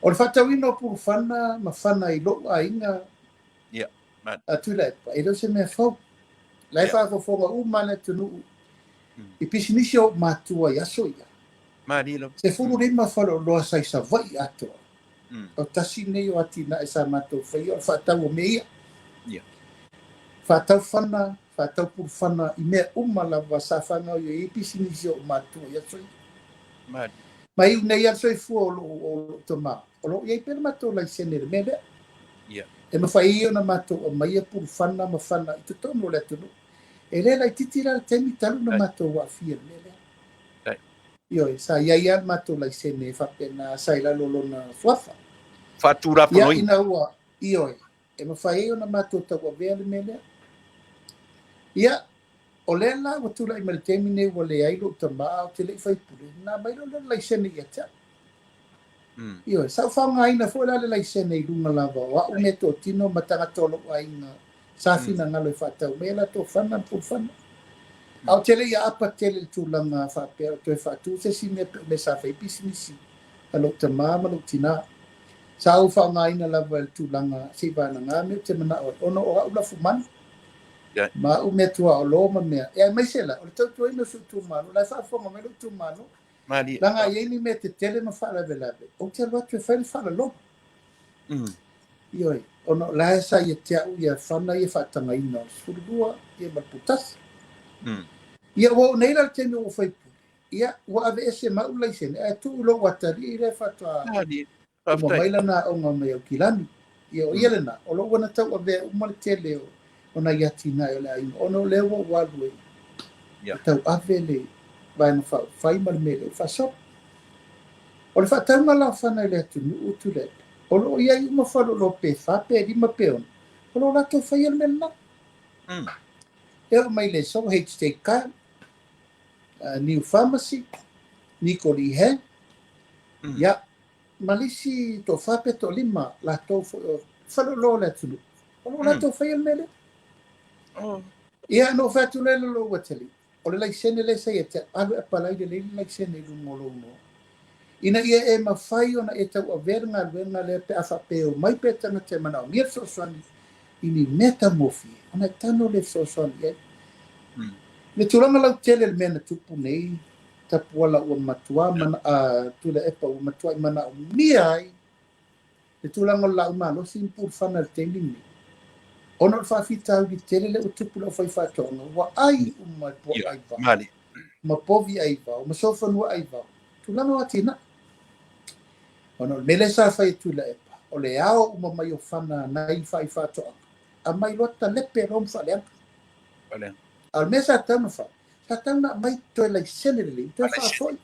O le whātau ina o puru whana ma whana i loo a inga a Tuilaepa. E reo se mea whau. Lai whāfofonga umana tunu i pisinisi o mātua i aso ia. Se furu rima whalo loa sai sa vai atoa. O tasi nei o atina e sa mātou whai o whātau o mea ia. Whātau whana, whātau puru whana i mea lava sa whanga o i pisinisi o mātua i aso ia. Mai unei aso i fua o toma. O lo iei pera mātou lai sene re mea lea. E mawhai o na mātou o mai a puru whana ma whana i tutono le tunu. E le lai titira le temi talu na mātou wa fia mea lea. Io sa ia mato lai sene fa pena sai la lolona fuafa fatura pono ina ua io e ma fai ona mato ta wa vele mele ia olela o tula i mal termine o le ai lo tama o te le fai pure na mai lo lai sene ia ta io sa fa ngai na fo la lai sene i lunga lava wa o meto tino matanga tolo ai na sa fina ngalo fa ta mela to fana pu fana au tele ia apa tele tulanga fa pera to fa tu se si me sa fa pisinisi alo te mama lo tina sa u fa ngai na lava tulanga si va na ngame te mana ono o ula fuman ma u metua o lo ma me e mai sela o to ino su tu mano la fa fo ma lo tu mano la nga ye ni mete tele ma fa la vela o te lo te fa lo io ono la sa ye te u ya fa na ye fa tanga ina su dua ye ma putas ia wo nei la te no fai ia wa ave ese ma ulai sen e tu lo watari le fatwa mo mai la na o ma mai kilani ia ia le na o lo wana tau ave o mal tele ona ia tina e la ono le wo wa lu tau ave le vai no fai mal me le fa so o le fa tau mala fa na le tu u tu le o lo ia i ma fa lo pe fa pe di ma pe o lo la to fai el mena e mai le so HTK New Pharmacy, Nicoli He, ya malisi to fape to lima la to falo lo la tulu. O la to fai mele. Ya no fa tu le lo wateli. O le sene le sai te alu apalai de le sene lu ngolo no. Ina ia e ma fai ona e tau averna le pe afa pe o mai pe tana te mana o so swani ini metamorphi. Ona tano le so swani. Le tulanga lau tele le mena tupu nei, tapuala ua matua mana Tuilaepa ua matua i mana o mia ai, le tulaga o lau malo simpul fana le telimi ona le faafitau li tele le utupu le fai faatoga ua ai uma Polataivao mali ma povi aivao ma sofanua aivao tulaga o atina ona o le mele sa fai Tuilaepa o le ao uma mai o fana nai fai faatoga a mai lota lepe rom faaleaga vale a le mea sa tauna fa sa tauna mai toe laisene lelei toe faafoi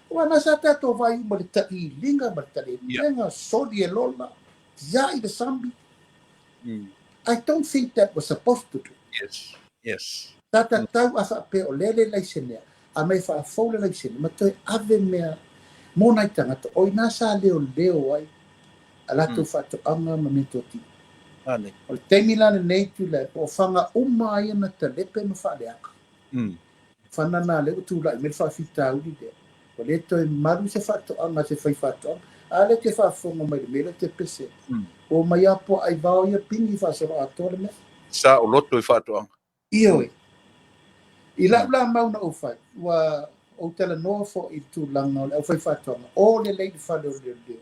ua na sa tatou vai uma le taʻiliga ma le talelega soli e lola iaʻi le sami I don't think that was supposed to do. yes Ta tatau a faapea o lea le laisenea a mai faafou le laisene ma toe ave mea mo nai tagata o inā sa leoleo ai a latou faatoʻaga ma mea toatili vale o le taimi lana nei Tuilaepa o fagauma ai ana talepe ma faaleaga fanana le ua tulaʻi me le faafitauli lea o lē toe malu se faatoʻaga se fai faatoʻaga a le te faafoga mai le mele te pese o mai a Polataivao ia pigi faasolo atoa le mea sa o loto i faatoʻaga ia oe i laʻu mauna ou fai ua ou talanoa foʻi i tulaga o le ʻaufai faatoʻaga o lelei le fale o leoleo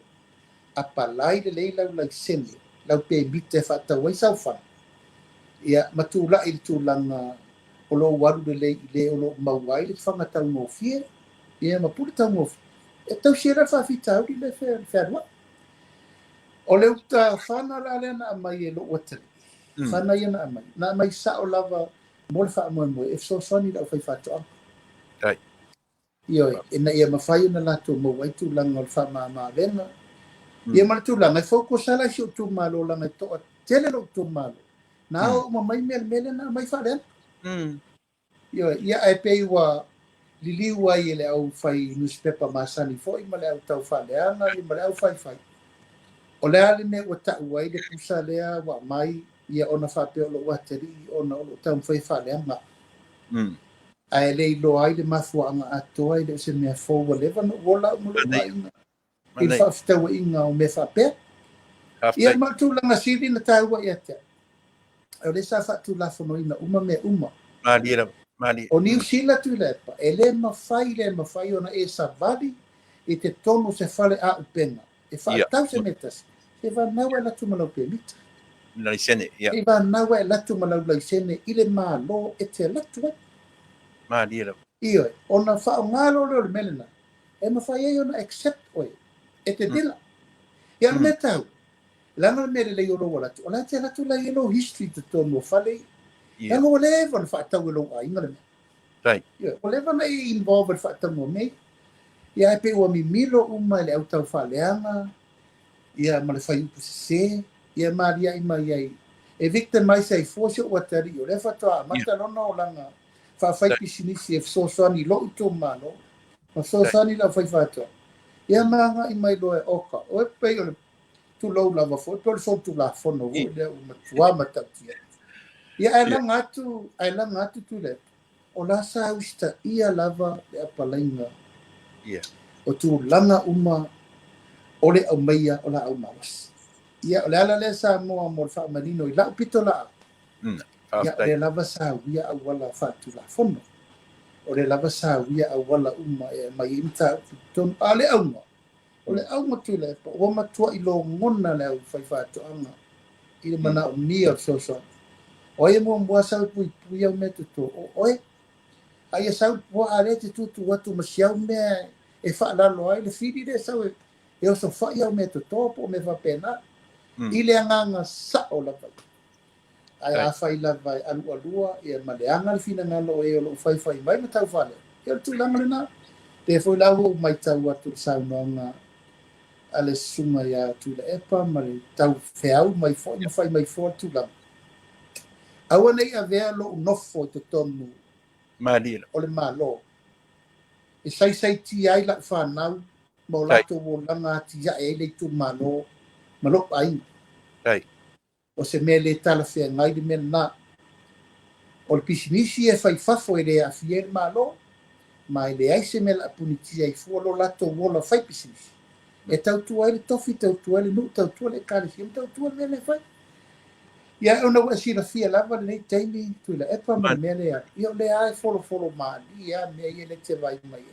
apalai lelei lau laisene lau pemite faatau ai saufana ia ma tulaʻi le tulaga o lou alu lelei i lē o loo mau ai le fagataugofie ia ma pule taugofie e tausia le faafitauli le fealuaʻi o le uta fana la le na mai e loo atali fana ia na mai saʻo lava mo le faamoemoe e fesoasoani le ʻaufai faatoʻaga ai ia oe ina ia mafai ona latou mau ai tulaga o le faamāmālega ia ma le tulaga e fokusala isi o tumālo laga e toʻa tele loo tumālo na o uma mai mea le mele na mai faaleana ia oe ia ae pei ua liliu ai e le au fai newspaper masani foʻi ma le au tau faaleaga ia ma le au faifai o le ale mea ua taʻu ai le pusa lea ua mai ia ona faapea o loo atalii ona o loo taumafai faaleaga ae le iloa ai le mafuaaga atoa i le o se mea fou a leva no ua laʻu ma loo vaʻiga i le faafitauaʻiga o mea faapea ia ma le tulaga sili na tāua ia tea o le sa faatulafonoina uma mea uma mali o New Zealand Tuilaepa e lē mafai ona e savali i te tonu se fale aʻupega e faatau se mea tasi e vanau e latu ma lau pemita laisene e vanau e latu ma lau laisene i le mālō e te latu ai mali ia oe ona faaogalo le o le mele na e mafai ai ona accept oe e te dila ia le mea tau lana le mea lelei o lou alatu o la te alatu lai e lou history te tonu o fale lana o leva le faatau e lou aiga le mea ia o leva na i involve le faatauga mei ia e pe ua mimilo uma i le ʻautau faaleaga ia ma le fai upu sesē ia maliaʻi mai ai e victimize ai fua se ua talii o le fatoa amata lona o laga faafai pisinisi e fesoasoani i loʻu tumālo ma fesoasoani lau fai fatoa ia magaʻi mai loa e oka o e pei o le tulou lava foʻi pe o le soutulafono foʻi lea ua matuā ma tautia ia ae laga atu Tuilaepa o la sa ausitaʻia lava le apalaiga o tulaga uma o le aumaia o la aumawasi ia o le ala lea Samoa mo le faamalino i laʻu pitolaʻa ia o le lava sauia auala faatulafono o le lava sauia auala uma e mai i mataupu tonu a le auga o le auga Tuilaepa ua matuaʻi logona le au fai faatoʻaga i le manaʻomia o le soasoani oe muamua saupuipui au mea totō o oe aia saupuaʻa lea te tutu atu ma siau mea e faalalo ai le fili le sau e oso faʻi au mea totō po o me faapena i le agaga saʻo lava ae afai lava e aluʻalua ia ma le aga le finagalo e o loo faifai mai ma taufale ia le tulaga lenā te foi lau ou mai tau atu le saunoaga a le susuga iā Tuilaepa ma le tau feau mai foʻi ma fai mai foa le tulaga aua nei avea loʻu nofo i totonu o le mālō e saisaitia ai laʻu fanau ma o latou olaga atiaʻe ai le itumālō ma loʻu aiga o se mea lē talafeagai le mea lanā o le pisinisi e faifafo e lē afia i le mālō ma e leai se mea laʻapunitia ai fua lo latou ola fai pisinisi e tautua ai le tofi tautua ai le nuu tautua le ekalesia ma tautua le mea le fai ia ona ua silafia lava lenei taimi Tuilaepa ma le mea lea ia o lea e folofolo mali ia mea ia le te vai mai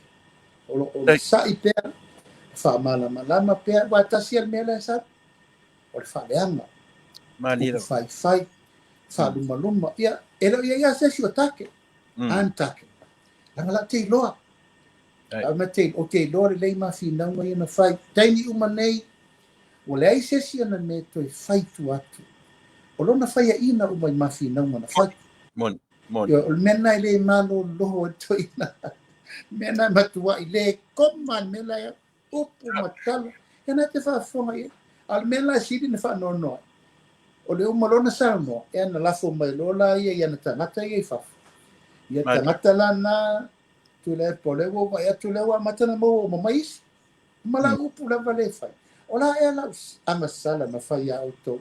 o saʻi pea faamalamalama pea ua tasi a le mea lea sa o le whaleanga. Manila. Whai, whaluma, ia, ia sesi o take, an take. Langa la te loa. Ma te, o te loa le lei mawhi naunga ia na whai. Taini umanei, o le ai sesi ana me toi whai tu atu. O lona whai a ina umai mawhi naunga na whai. Mon. O le mena i le malo loho e toi na. Mena matua i le koma mela ya upu matala. Ena te whaafonga ia. Al mela siri na whaanonoa. O le umalona saunoa. E ana lafo mai lola ia i ana tangata ia i whafu. Ia tangata la na Tuilaepa o lewa wa ea Tuilaepa matana mo o mamaisi. Mala upu lava le whai. O la ea la amasala na whai a auto.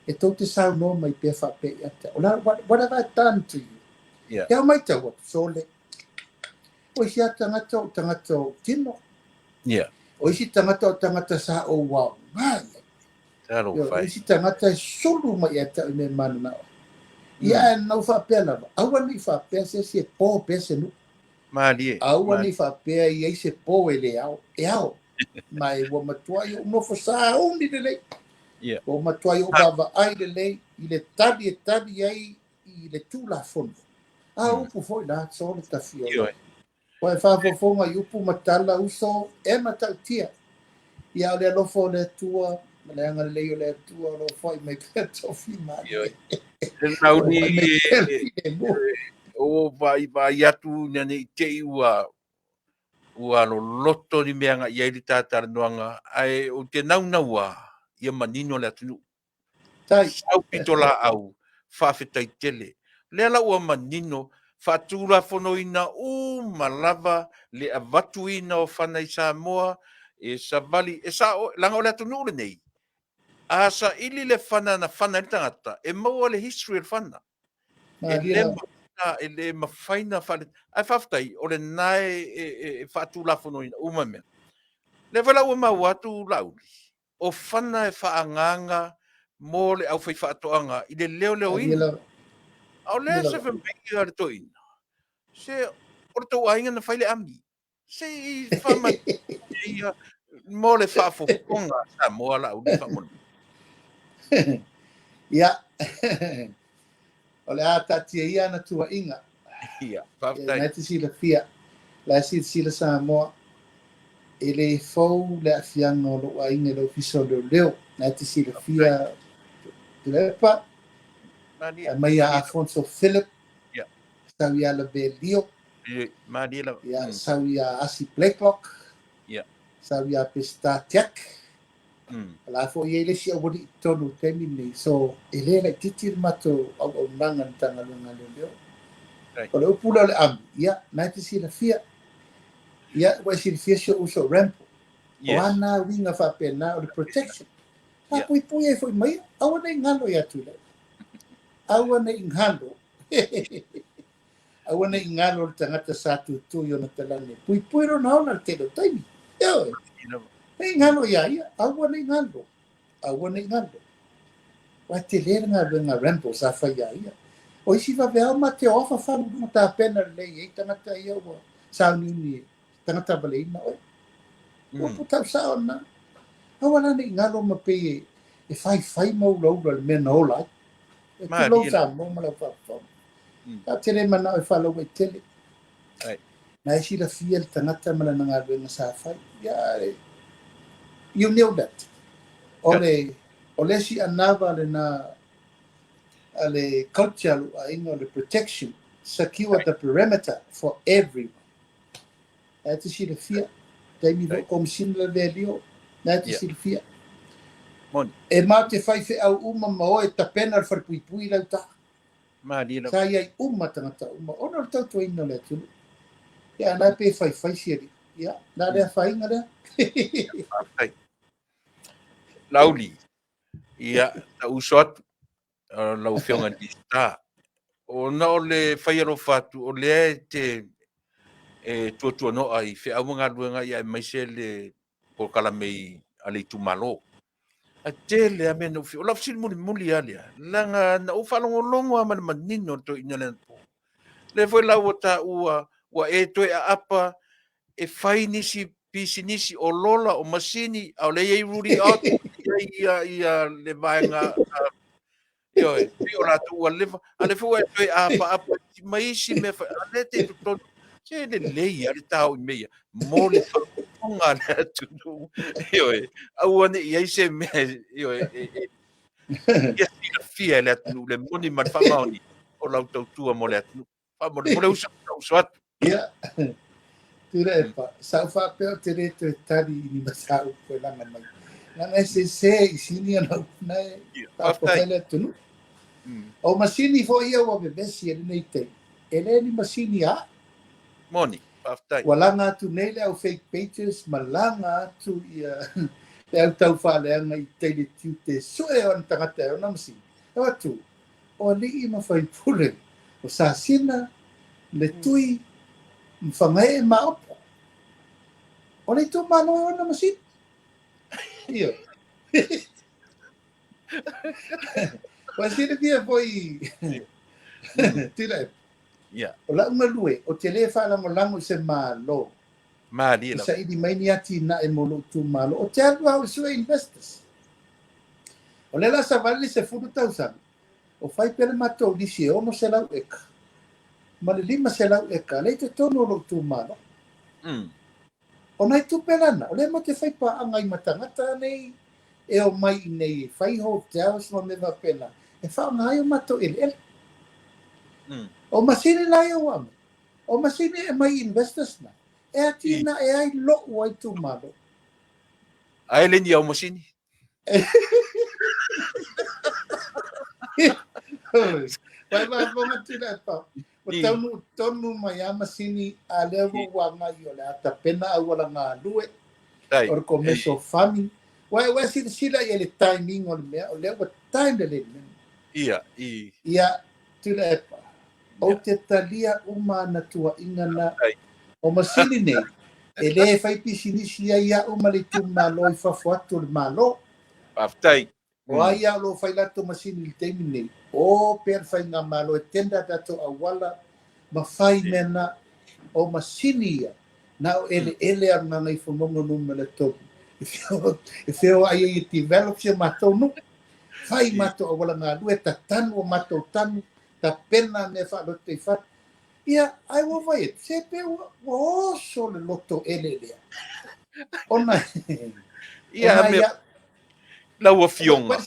E tau te saunoa mai pia whape i ata. O la, what have I done to you? Yeah. Hea mai tau so le. O isi a tangata o tino. Yeah. O isi tangata o tangata sa o wau. Ngai. O isi tangata e sulu mai ata i me mana na o. Ia e nau whapea lava. Aua ni whapea se si e pō pea se nu. Aua ni whapea i eise pō e le au. E au. Mai wa matuai o nofo sa uni le lei. O matuai o bava ai le lei. I le tadi ai i le tūla fono. A upu foi la so le tafio. O e whafofonga i upu matala uso e matautia. Ia le alofo le tua. Le anga le lei o le tua. Lo foi mai pia tofi mai. O vai atu nane te ua lo loto ni meanga ia i tātara noanga ai o te naua ia manino le atu. Sau pitola au whawhetai tele. Le ala ua manino whatura fono ina malava le avatu ina o whanai Samoa e Savali e sa langa o le atu nure nei. Asa ili le whana na whana ni tangata e maua le history le whana. E le mawhaina whane. Ai whawhetai o le nai e whatura fono ina umamea. Le wala ua mau atu lauri. O whana e whaanganga mo le au whai whaatoanga i le leo ina. Au lea se whamei ar toina. Se o tau ainga na whaile ami. Se I whama mo le whaafofonga sa moa la uli whamona. Ia. O le atatia ia na tua inga. Ia, whaftai. Nai te sila fia. La sila sa moa. E le fau le afianga o lo ainga lo fiso leo. Nai te sila fia. Tuilaepa. Mai a Afonso Philip. Ia. Sau ia la Belio. Ia, sau ia Asi Blacklock. Ia. Sau ia Pesta Tiak. La fo ia le si awari tonu temi nei. So, ele le titir mato au nangan tanga lunga leo. O le upula le am. Ia, nai te sila fia. Ia, wa sila fia so uso rampo. O ana winga whapena o le protection. Pa pui e foi mai. Awa nei ngalo ia tule. Awa nei ngalo. Awa nei ngalo le tangata sa tutu yo na talane. Pui ro na ona te lo taimi. Ia, nei ngalo ia ia. Awa nei ngalo. Awa nei ngalo. Wa te lera nga rampo sa fa ia ia. O isi va vea ma te ofa whanu mo ta pena le ei tangata ia wa sa ni tangata vale ina oi. O puta sa ona. Awa na nei ngalo ma pe e fai mau laura le mena ola. E te lo sa mo ma la fa. Ta tere mana e falo e tele. Na isi la fia le tangata ma la nga venga sa fai. Ya, you know that. Ole si anava le na ale culture ingo the protection secure the perimeter for everyone. That is the fear. Demi vo kom sin le velio. That is the fear. E mate fai fe au uma mo e tapena for pui la ta. Sa ia uma tangata uma ona tau to ino le tu. Ya na pe fai siri. Ya na le fai ngara. Lauli. Ia ta usot lau whionga di sta. O na o le whaiaro whatu, o le te tuatua no ai, whi au mga ruenga ia mai se le Polokalame i ale tumalo. A te le a mena uwhi, o lau sili muli alia, langa na ufalongo longo a mana manino to ina le po. Le foi lau o ta ua e toe a apa, e whai nisi, pisi nisi, o lola, o masini, au le iei ruri atu, ia le vaenga io io la tu ale fu e apa mai si me ale te tu ton che le ia le tau me mo le tonga le tu io au ne ia se me io ia si fia le tu le moni man fa mauni o la tu tu mo le tu fa mo le usa ia Tuilaepa sa fa pe te re te tari ni masa ko la mai na se isini ana na pa po hele tu o masini fo ia wa besi nei te ele ni masini a moni aftai walanga tu nei le au fake pages malanga tu ia le au tau fa le ngai te le tu te so e on tangata ona masi e tu o li ma fai pule o sa sina le tui mfangai ma opo o le tu mano ona masi ia wa sina dia foi tira ia o la uma lue o te le fa la molango se malo mali la sa idi mai ni ati na e molo tu malo o te alu au sue investors o le la sa vale se fudu tausan o fai pele matou disi o no se lau eka ma le lima se lau eka le te tono lo tu malo o nai tu pelana o le mo te fai pa angai matangata nei e o mai nei fai hotels ma me va pela e fa ngai o matou ele o masini la yo wa o masini e mai investors na e ati na e ai lo wai tu malo ai le ni o mosini vai vamos tirar pa o tonu mai a masini a levo wa ngai o le ata pena a wala nga lue o começo farming vai si sila ele timing o le time de le ia tirar pa o te talia uma na tua ingana o masini nei e le fai pisinisi ia uma le tu malo i fafuatu le malo aftai o aia lo fai lato masini le temi nei o per fai nga malo e tenda dato awala ma fai mena o masini ia na o ele ar ngai fomongo numa le topu e feo aia i develop se matou no fai matou awala nga lue ta tanu o matou tanu ta pena me fa lo te fa ia ai wo vai se pe o so le loto ele lea ona ia me la wo fionga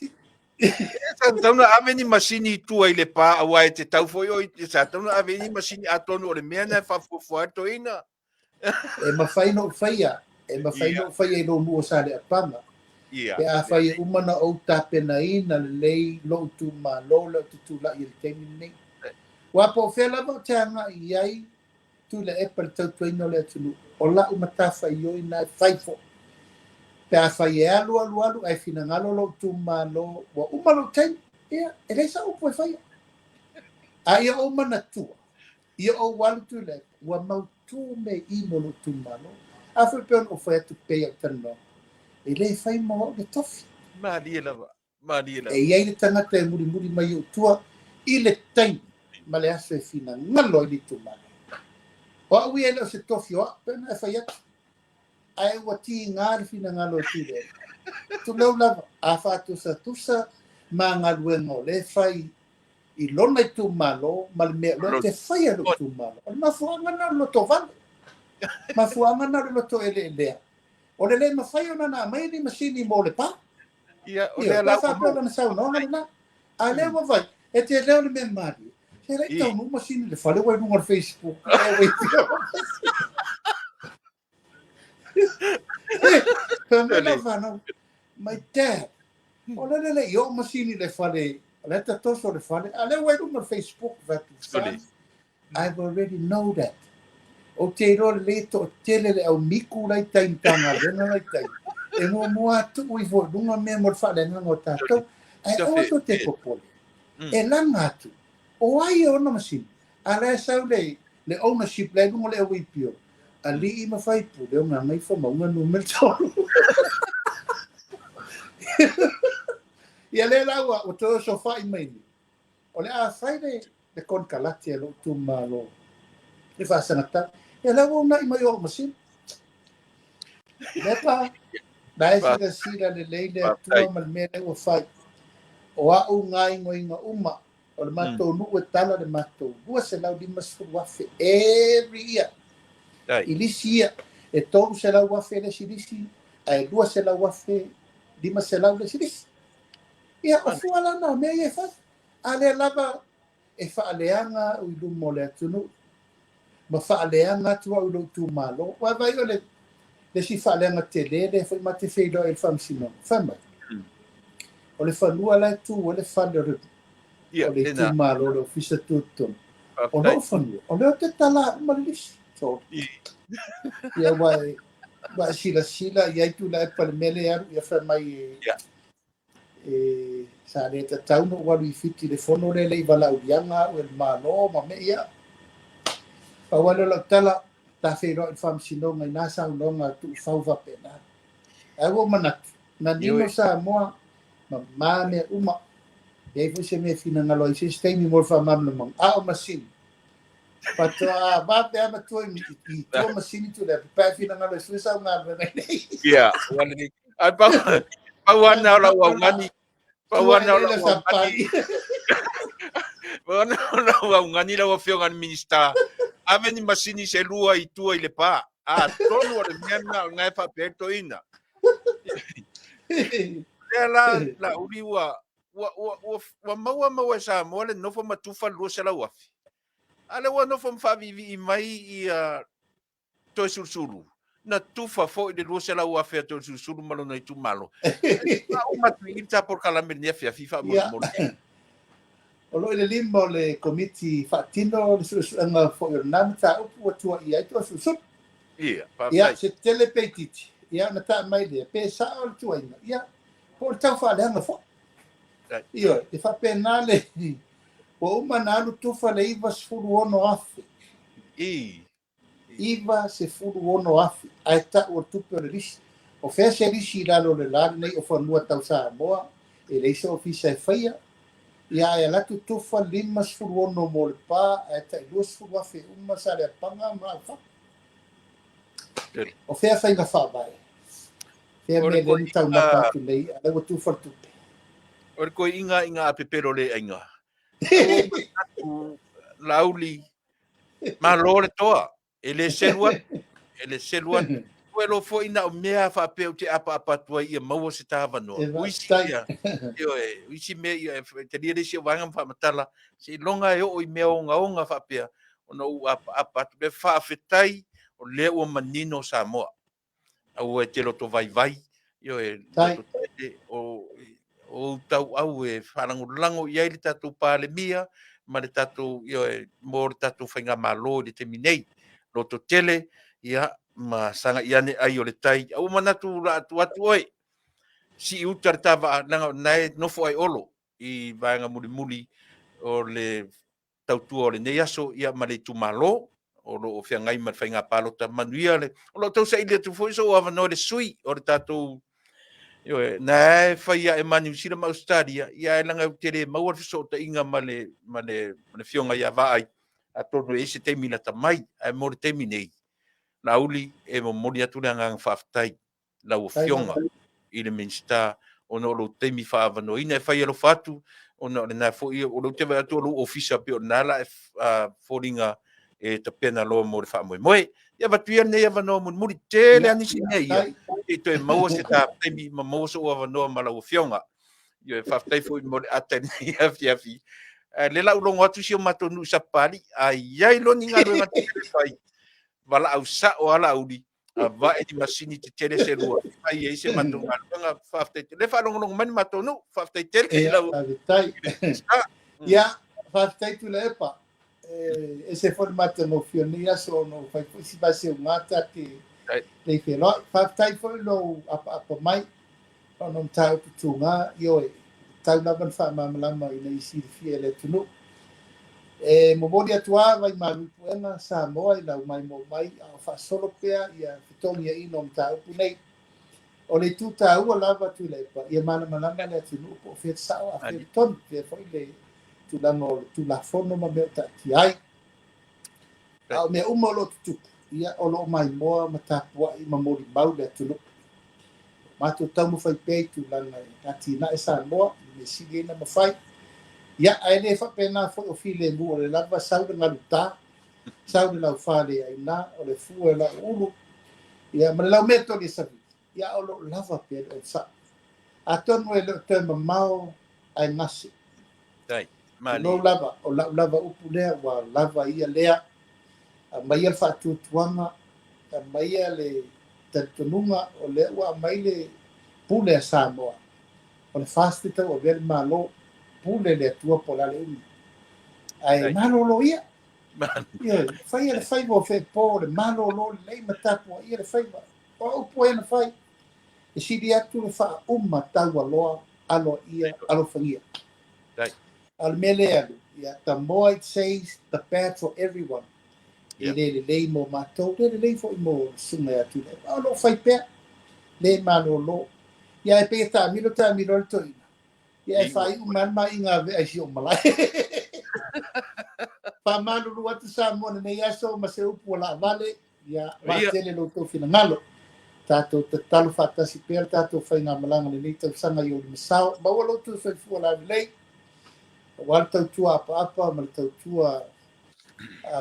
tona aveni masini tu ai le pa ai te tau foi o sa tona aveni masini atonu o le mena fa fo to ina e ma fai no fai no mo sa le panga ia e a fai umana o tapena ina le lo tu ma lo tu la il temini wa po fela mo tanga iai tu le e per tu no le tu o la uma tafa yo ina fai fo pe a fai alu ai fina ngalo lo tu ma lo wa uma lo ten ia e le sa o po fai a ia o mana tu ia o walu tu le wa mau tu me i mo lo tu ma lo a fai pe o fai tu pe o tano e le fai mo le tofi mali e ia le tanga te muri mai o tua i le time ma le aso e fina ngalo i tu ma o ui ele o se tofi o pena e fai atu ai wa ti ngar fina ngalo tu le tu leu lava a fa tusa ma ngalu ngo le fai i lona i tu malo ma le me lo te fai alo tu malo ma fuanga na lo to vale ma fuanga na lo to ele o le ma fai ona na mai ni masini mo le pa ia o le la fa pe na sa no na a le wa vai e te leo le me mari e le tau no masini le fale wa no Facebook e we me la va no my dad o le yo masini le fale le ta toso le fale a le wa no Facebook va tu I've already know that o te ro le to tele le au miku lai tai tanga le na lai tai e mo atu i vo dunga me mo fa le ngo tato ai o to te popole e la ngatu o ai o na masini a le sa le ownership le ngo le wi pio ali i ma fai pu le nga mai fo mo nga no me to ia le la o to so fa i mai o le a fai le kon kalati lo tu malo e fa sanata e la o na i mai o masini lepa Dai sira le leile tua mal mele o fai. O au ngai ngoinga uma. O le matou nu e tala le matou. Lua se lau lima sefulu wafe every year. I lisi ia. E tolu se lau wafe le silisi. Ai lua se lau wafe lima se lau le silisi. Ia o fuala na mea ia fai. Ale lava e faaleanga o ilu mo le atunu. Ma faaleanga tua o ilu tu malo. Wa vai o le si faaleanga te lele foi ma te feido e famsino. Fama. O le fanua la tu o le fale o le tu malo le ofisa tutto. O no fanua. O le te tala malis. So. Ia wai sila ia tu la pa le mele aru ia fa mai sa le tatau no walu fiti le fono le vala uianga o le malo ma me ia. Pa wala la tala ta feido e famsino ngai nasa longa tu fauva pena. Ago manat. Na nino Samoa ma me uma e foi se me fina ngalo i se mi mor fa mam mang a o masin pato a ba te ama tu i tu masin tu le pa fina ngalo su sa ngalo nei ya wala ni ai pa wana la wa ngani pa wana la wa ngani wana la wa ngani la wa fio ngan minista ave ni masini se lua i tu i le pa a tonu le mena ngai fa peto ina la uliwa wa maua sa mo le no fo matufa lu se la wa ale wa no fo fa vivi i mai i to susulu na tufa fo de lu se la wa fe to susulu malo na tu malo o matu i ta por kala me nefia fifa mo o lo le limbo le committee fatino su nga fo nam ta o tu i ai to su ia se telepetiti ia na ta mai le pe sa o tu ai ia por ta fa le nga fo io e fa penale o manalu tufa le iva sfuru ono afi iva se furu ono afi ai ta o tupe le risi o fe se risi lalo le lalo nei o fanua tau Samoa e le iso ofisa e faia ia e latu tufa lima sfuru ono mo le pa ai ta i lua sfuru afi uma sa le panga ma fa o fe fa inga fa bai fe me le tau na patu nei ale o tufa tupe o ko inga apepero le inga lauli malore toa ele selua Well, for ina o mea fa pe te apa tua ia mau se tava no. Uisi me te dia se wanga fa matala se longa o i mea onga fa pe ona u apa te fa fetai o le o manino Samoa. Au e te loto vai o tau au e wharangulango i aile tatu pāle mia ma le tatu mo le tatu whainga malo le te minei loto tele ia ma sanga iane ai o le tai au manatu la atu oi si utar tava nanga nai no fo ai olo i vanga muli o le tautu o le nei aso ia ma le tumalo o lo fia ngai ma whainga palo ta manuia le o lo tau sa ile tu fo iso ava no le sui o le tatu na faia e mani sira ma Australia ia langa tere ma wa so ta inga male fionga ia vai a tonu e se te mina ta mai ai mo te minei na uli e mo mori atu nga faftai la o fionga i le minsta ono lo te mi fa no ina faia lo fatu ono na fo o lo te va atu lo ofisa pe na la foringa e te pena lo mo fa mo ia va tuia nei va no mo tele ani si nei e to mo se ta te mi mo so va no mala o fionga ia fa tai fo mo atene ia fiafi le la ulo ngatu si o matonu sa pali ai ai lo ninga lo ngatu fai vala au sa o ala uli va e di masini te tele se lua ai e se matonu nga fa te le fa long mani matonu fa te tele la ia fa te Tuilaepa ese formato no fionia sono fai si base ngata ke le felo fa tai foi lo apa mai non tau tunga yo tau na ban fa malama ina isi fiele tunu mo bodi atua vai malu puena Samoa ila mai mo mai fa solo pea ia fitonia ino tau punei o le tu tau lava Tuilaepa ia mana malama le tunu po fe sa a fe ton fe foi le tu la fono ma me ta ti ai a me umolo tu ia o lo mai mo ma ta wa i ma mori mau le tunu matu tamu fai pe tu langa ati na Samoa me sige na mafai ya ai le fa pena fo o file bu le lava sau de ngaluta sau de la fale ai na o le fu la ulu ya ma la meto di sabi ya o lo lava pe o sa atonu e le te mamao ai nasi tai no mali lava o lava upu lea wa lava ia lea mai al fa tu tuanga mai le tanunga o le wa mai le pule Samoa o le fast te o ver malo pule le tua pola le umi ai malo lo ia ia fai le fai mo fe po le malo lo le matapo ia le fai o upu e na fai e si dia tu le fa tau aloa alo ia alo fangia al mele alu ia the more it says the bad for everyone le mo matou le fo mo sunga atu le alo fai pe le malo lo ia e pe ta mi lo to ia e fai ma inga ve ai o malai pa malu lu atu sa mo ne ia so ma se upu la vale ia va tele lo to fina ngalo tato te talu fata si per tato fai nga malanga le ni tau sanga yo ni sao ba lo tu fai fu la le wal tau tua apa ma tau tua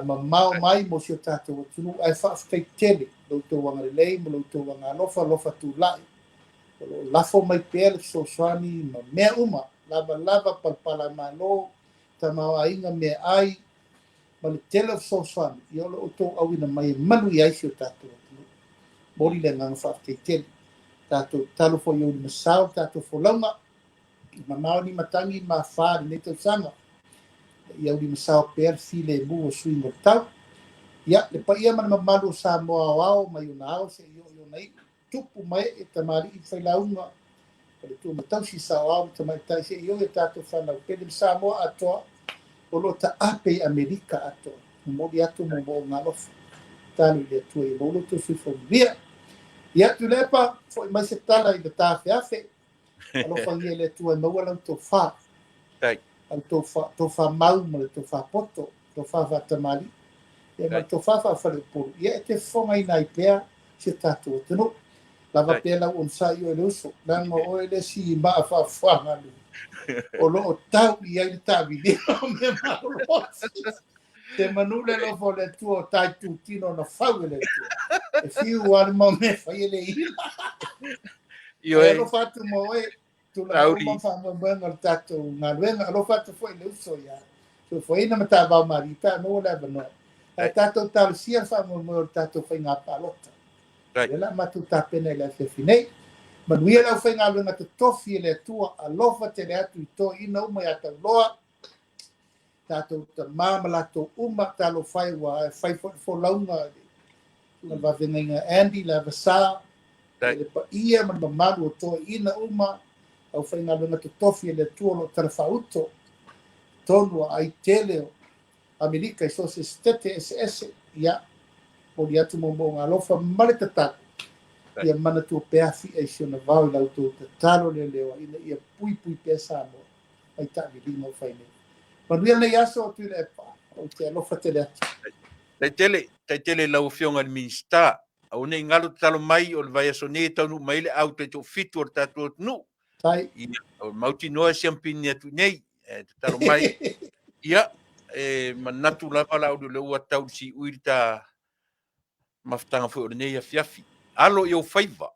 ma mau mai mo si tato tu ai fa fai tele lo to wanga le mo lo to wanga lofa tu lai lafo mai per so swani ma me uma lava palpala malo tama ainga me ai ma le tele so swani yo lo to awina mai manu ia si tato mori le ngang fa tele tato talo fo yo ni sao tato fo lama ma mau ni matangi ma fa ni to sanga ia ni sao per file bu swing tau ya le pa ia ma malu Samoa wao mai una se yo nei tupu mai e tamari i fai launga le tu matau si sao te mai tai se yo e tato fana pe le Samoa ato o lo ta ape Amerika ato mo dia tu mo ngalo tali le tu e lo tu si fo via ya Tuilaepa foi mai se tala i le tafe alo fangia le tu e maua to fa al to fa mau mo le to fa poto to fa vatamali e ma to fa le pulu ia te fonga i nai pea se tato tino lava pela on sa yo le uso dan mo o le si ma fa ngalo o lo tau i ai tavi di me ma lo te manule lo fo le tuo tai tu tino na fa le tu e fiu war mo me fa ile ila io e lo fatto mo e tu la uma fa mo ben tato na venga lo fatto foi le uso ya so foi na mata va marita no la no tato tal sia fa mo tato foi na palota la matuta pena la fine ma lui la fa nga na to tofi le tua a lofa te le atu to ina uma ya ta loa tato ta mama la to uma ta lo fai wa fai for launga la va venga Andy la sa le pa ia ma malu to ina uma au fa nga na to tofi le tua lo tra fauto tonu ai tele Amerika so se stete ss ya o dia tu mo nga lofa male ta ia mana Tupea e si ona vau lau tu te taro le leo ina ia pui pe Samoa ai tavi lima o whaine. Manuia nei aso o Tuilaepa o te alofa te lea. Tai tele lau fionga ni minsta au nei ngalo talo mai o le vai aso nei tau mai le au te to fitu o tatu o nu. Tai. Ia o mauti noa siampini atu nei te talo mai. Ia manatu lava lau le ua tau si uirita maftanga fo o nei a fiafi. Alo i o faiva.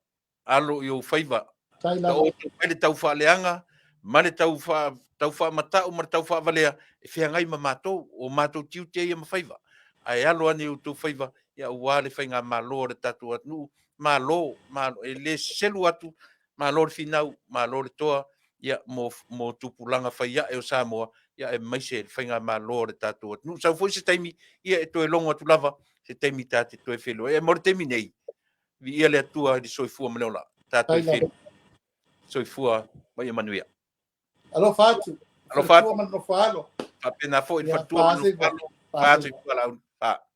Tai Ta lava. o tu pele tau whaaleanga, male tau wha matau, male tau wha valea, e whia ngai ma mātou, o mātou tiu te ia ma whaiva. Ai alo ane o tau whaiva, ia uale whai ngā mālo re tatu atu, mālo, e le selu atu, mālo re whinau, mālo re toa, ia mo tupulanga whai ia e o Samoa, ia e maise whai ngā mālo re tatu atu. Sau fwoi se taimi, ia e toe longo atu lava, se taimi tāte toe whelo. E mora taimi nei, vi ia le atua di soifua maneola, tātou whelo. Soifua mai manuia. Alo fatu. Alo fatu. Man no falo. Apena fo il Ya fatua no pase falo. pase. Pase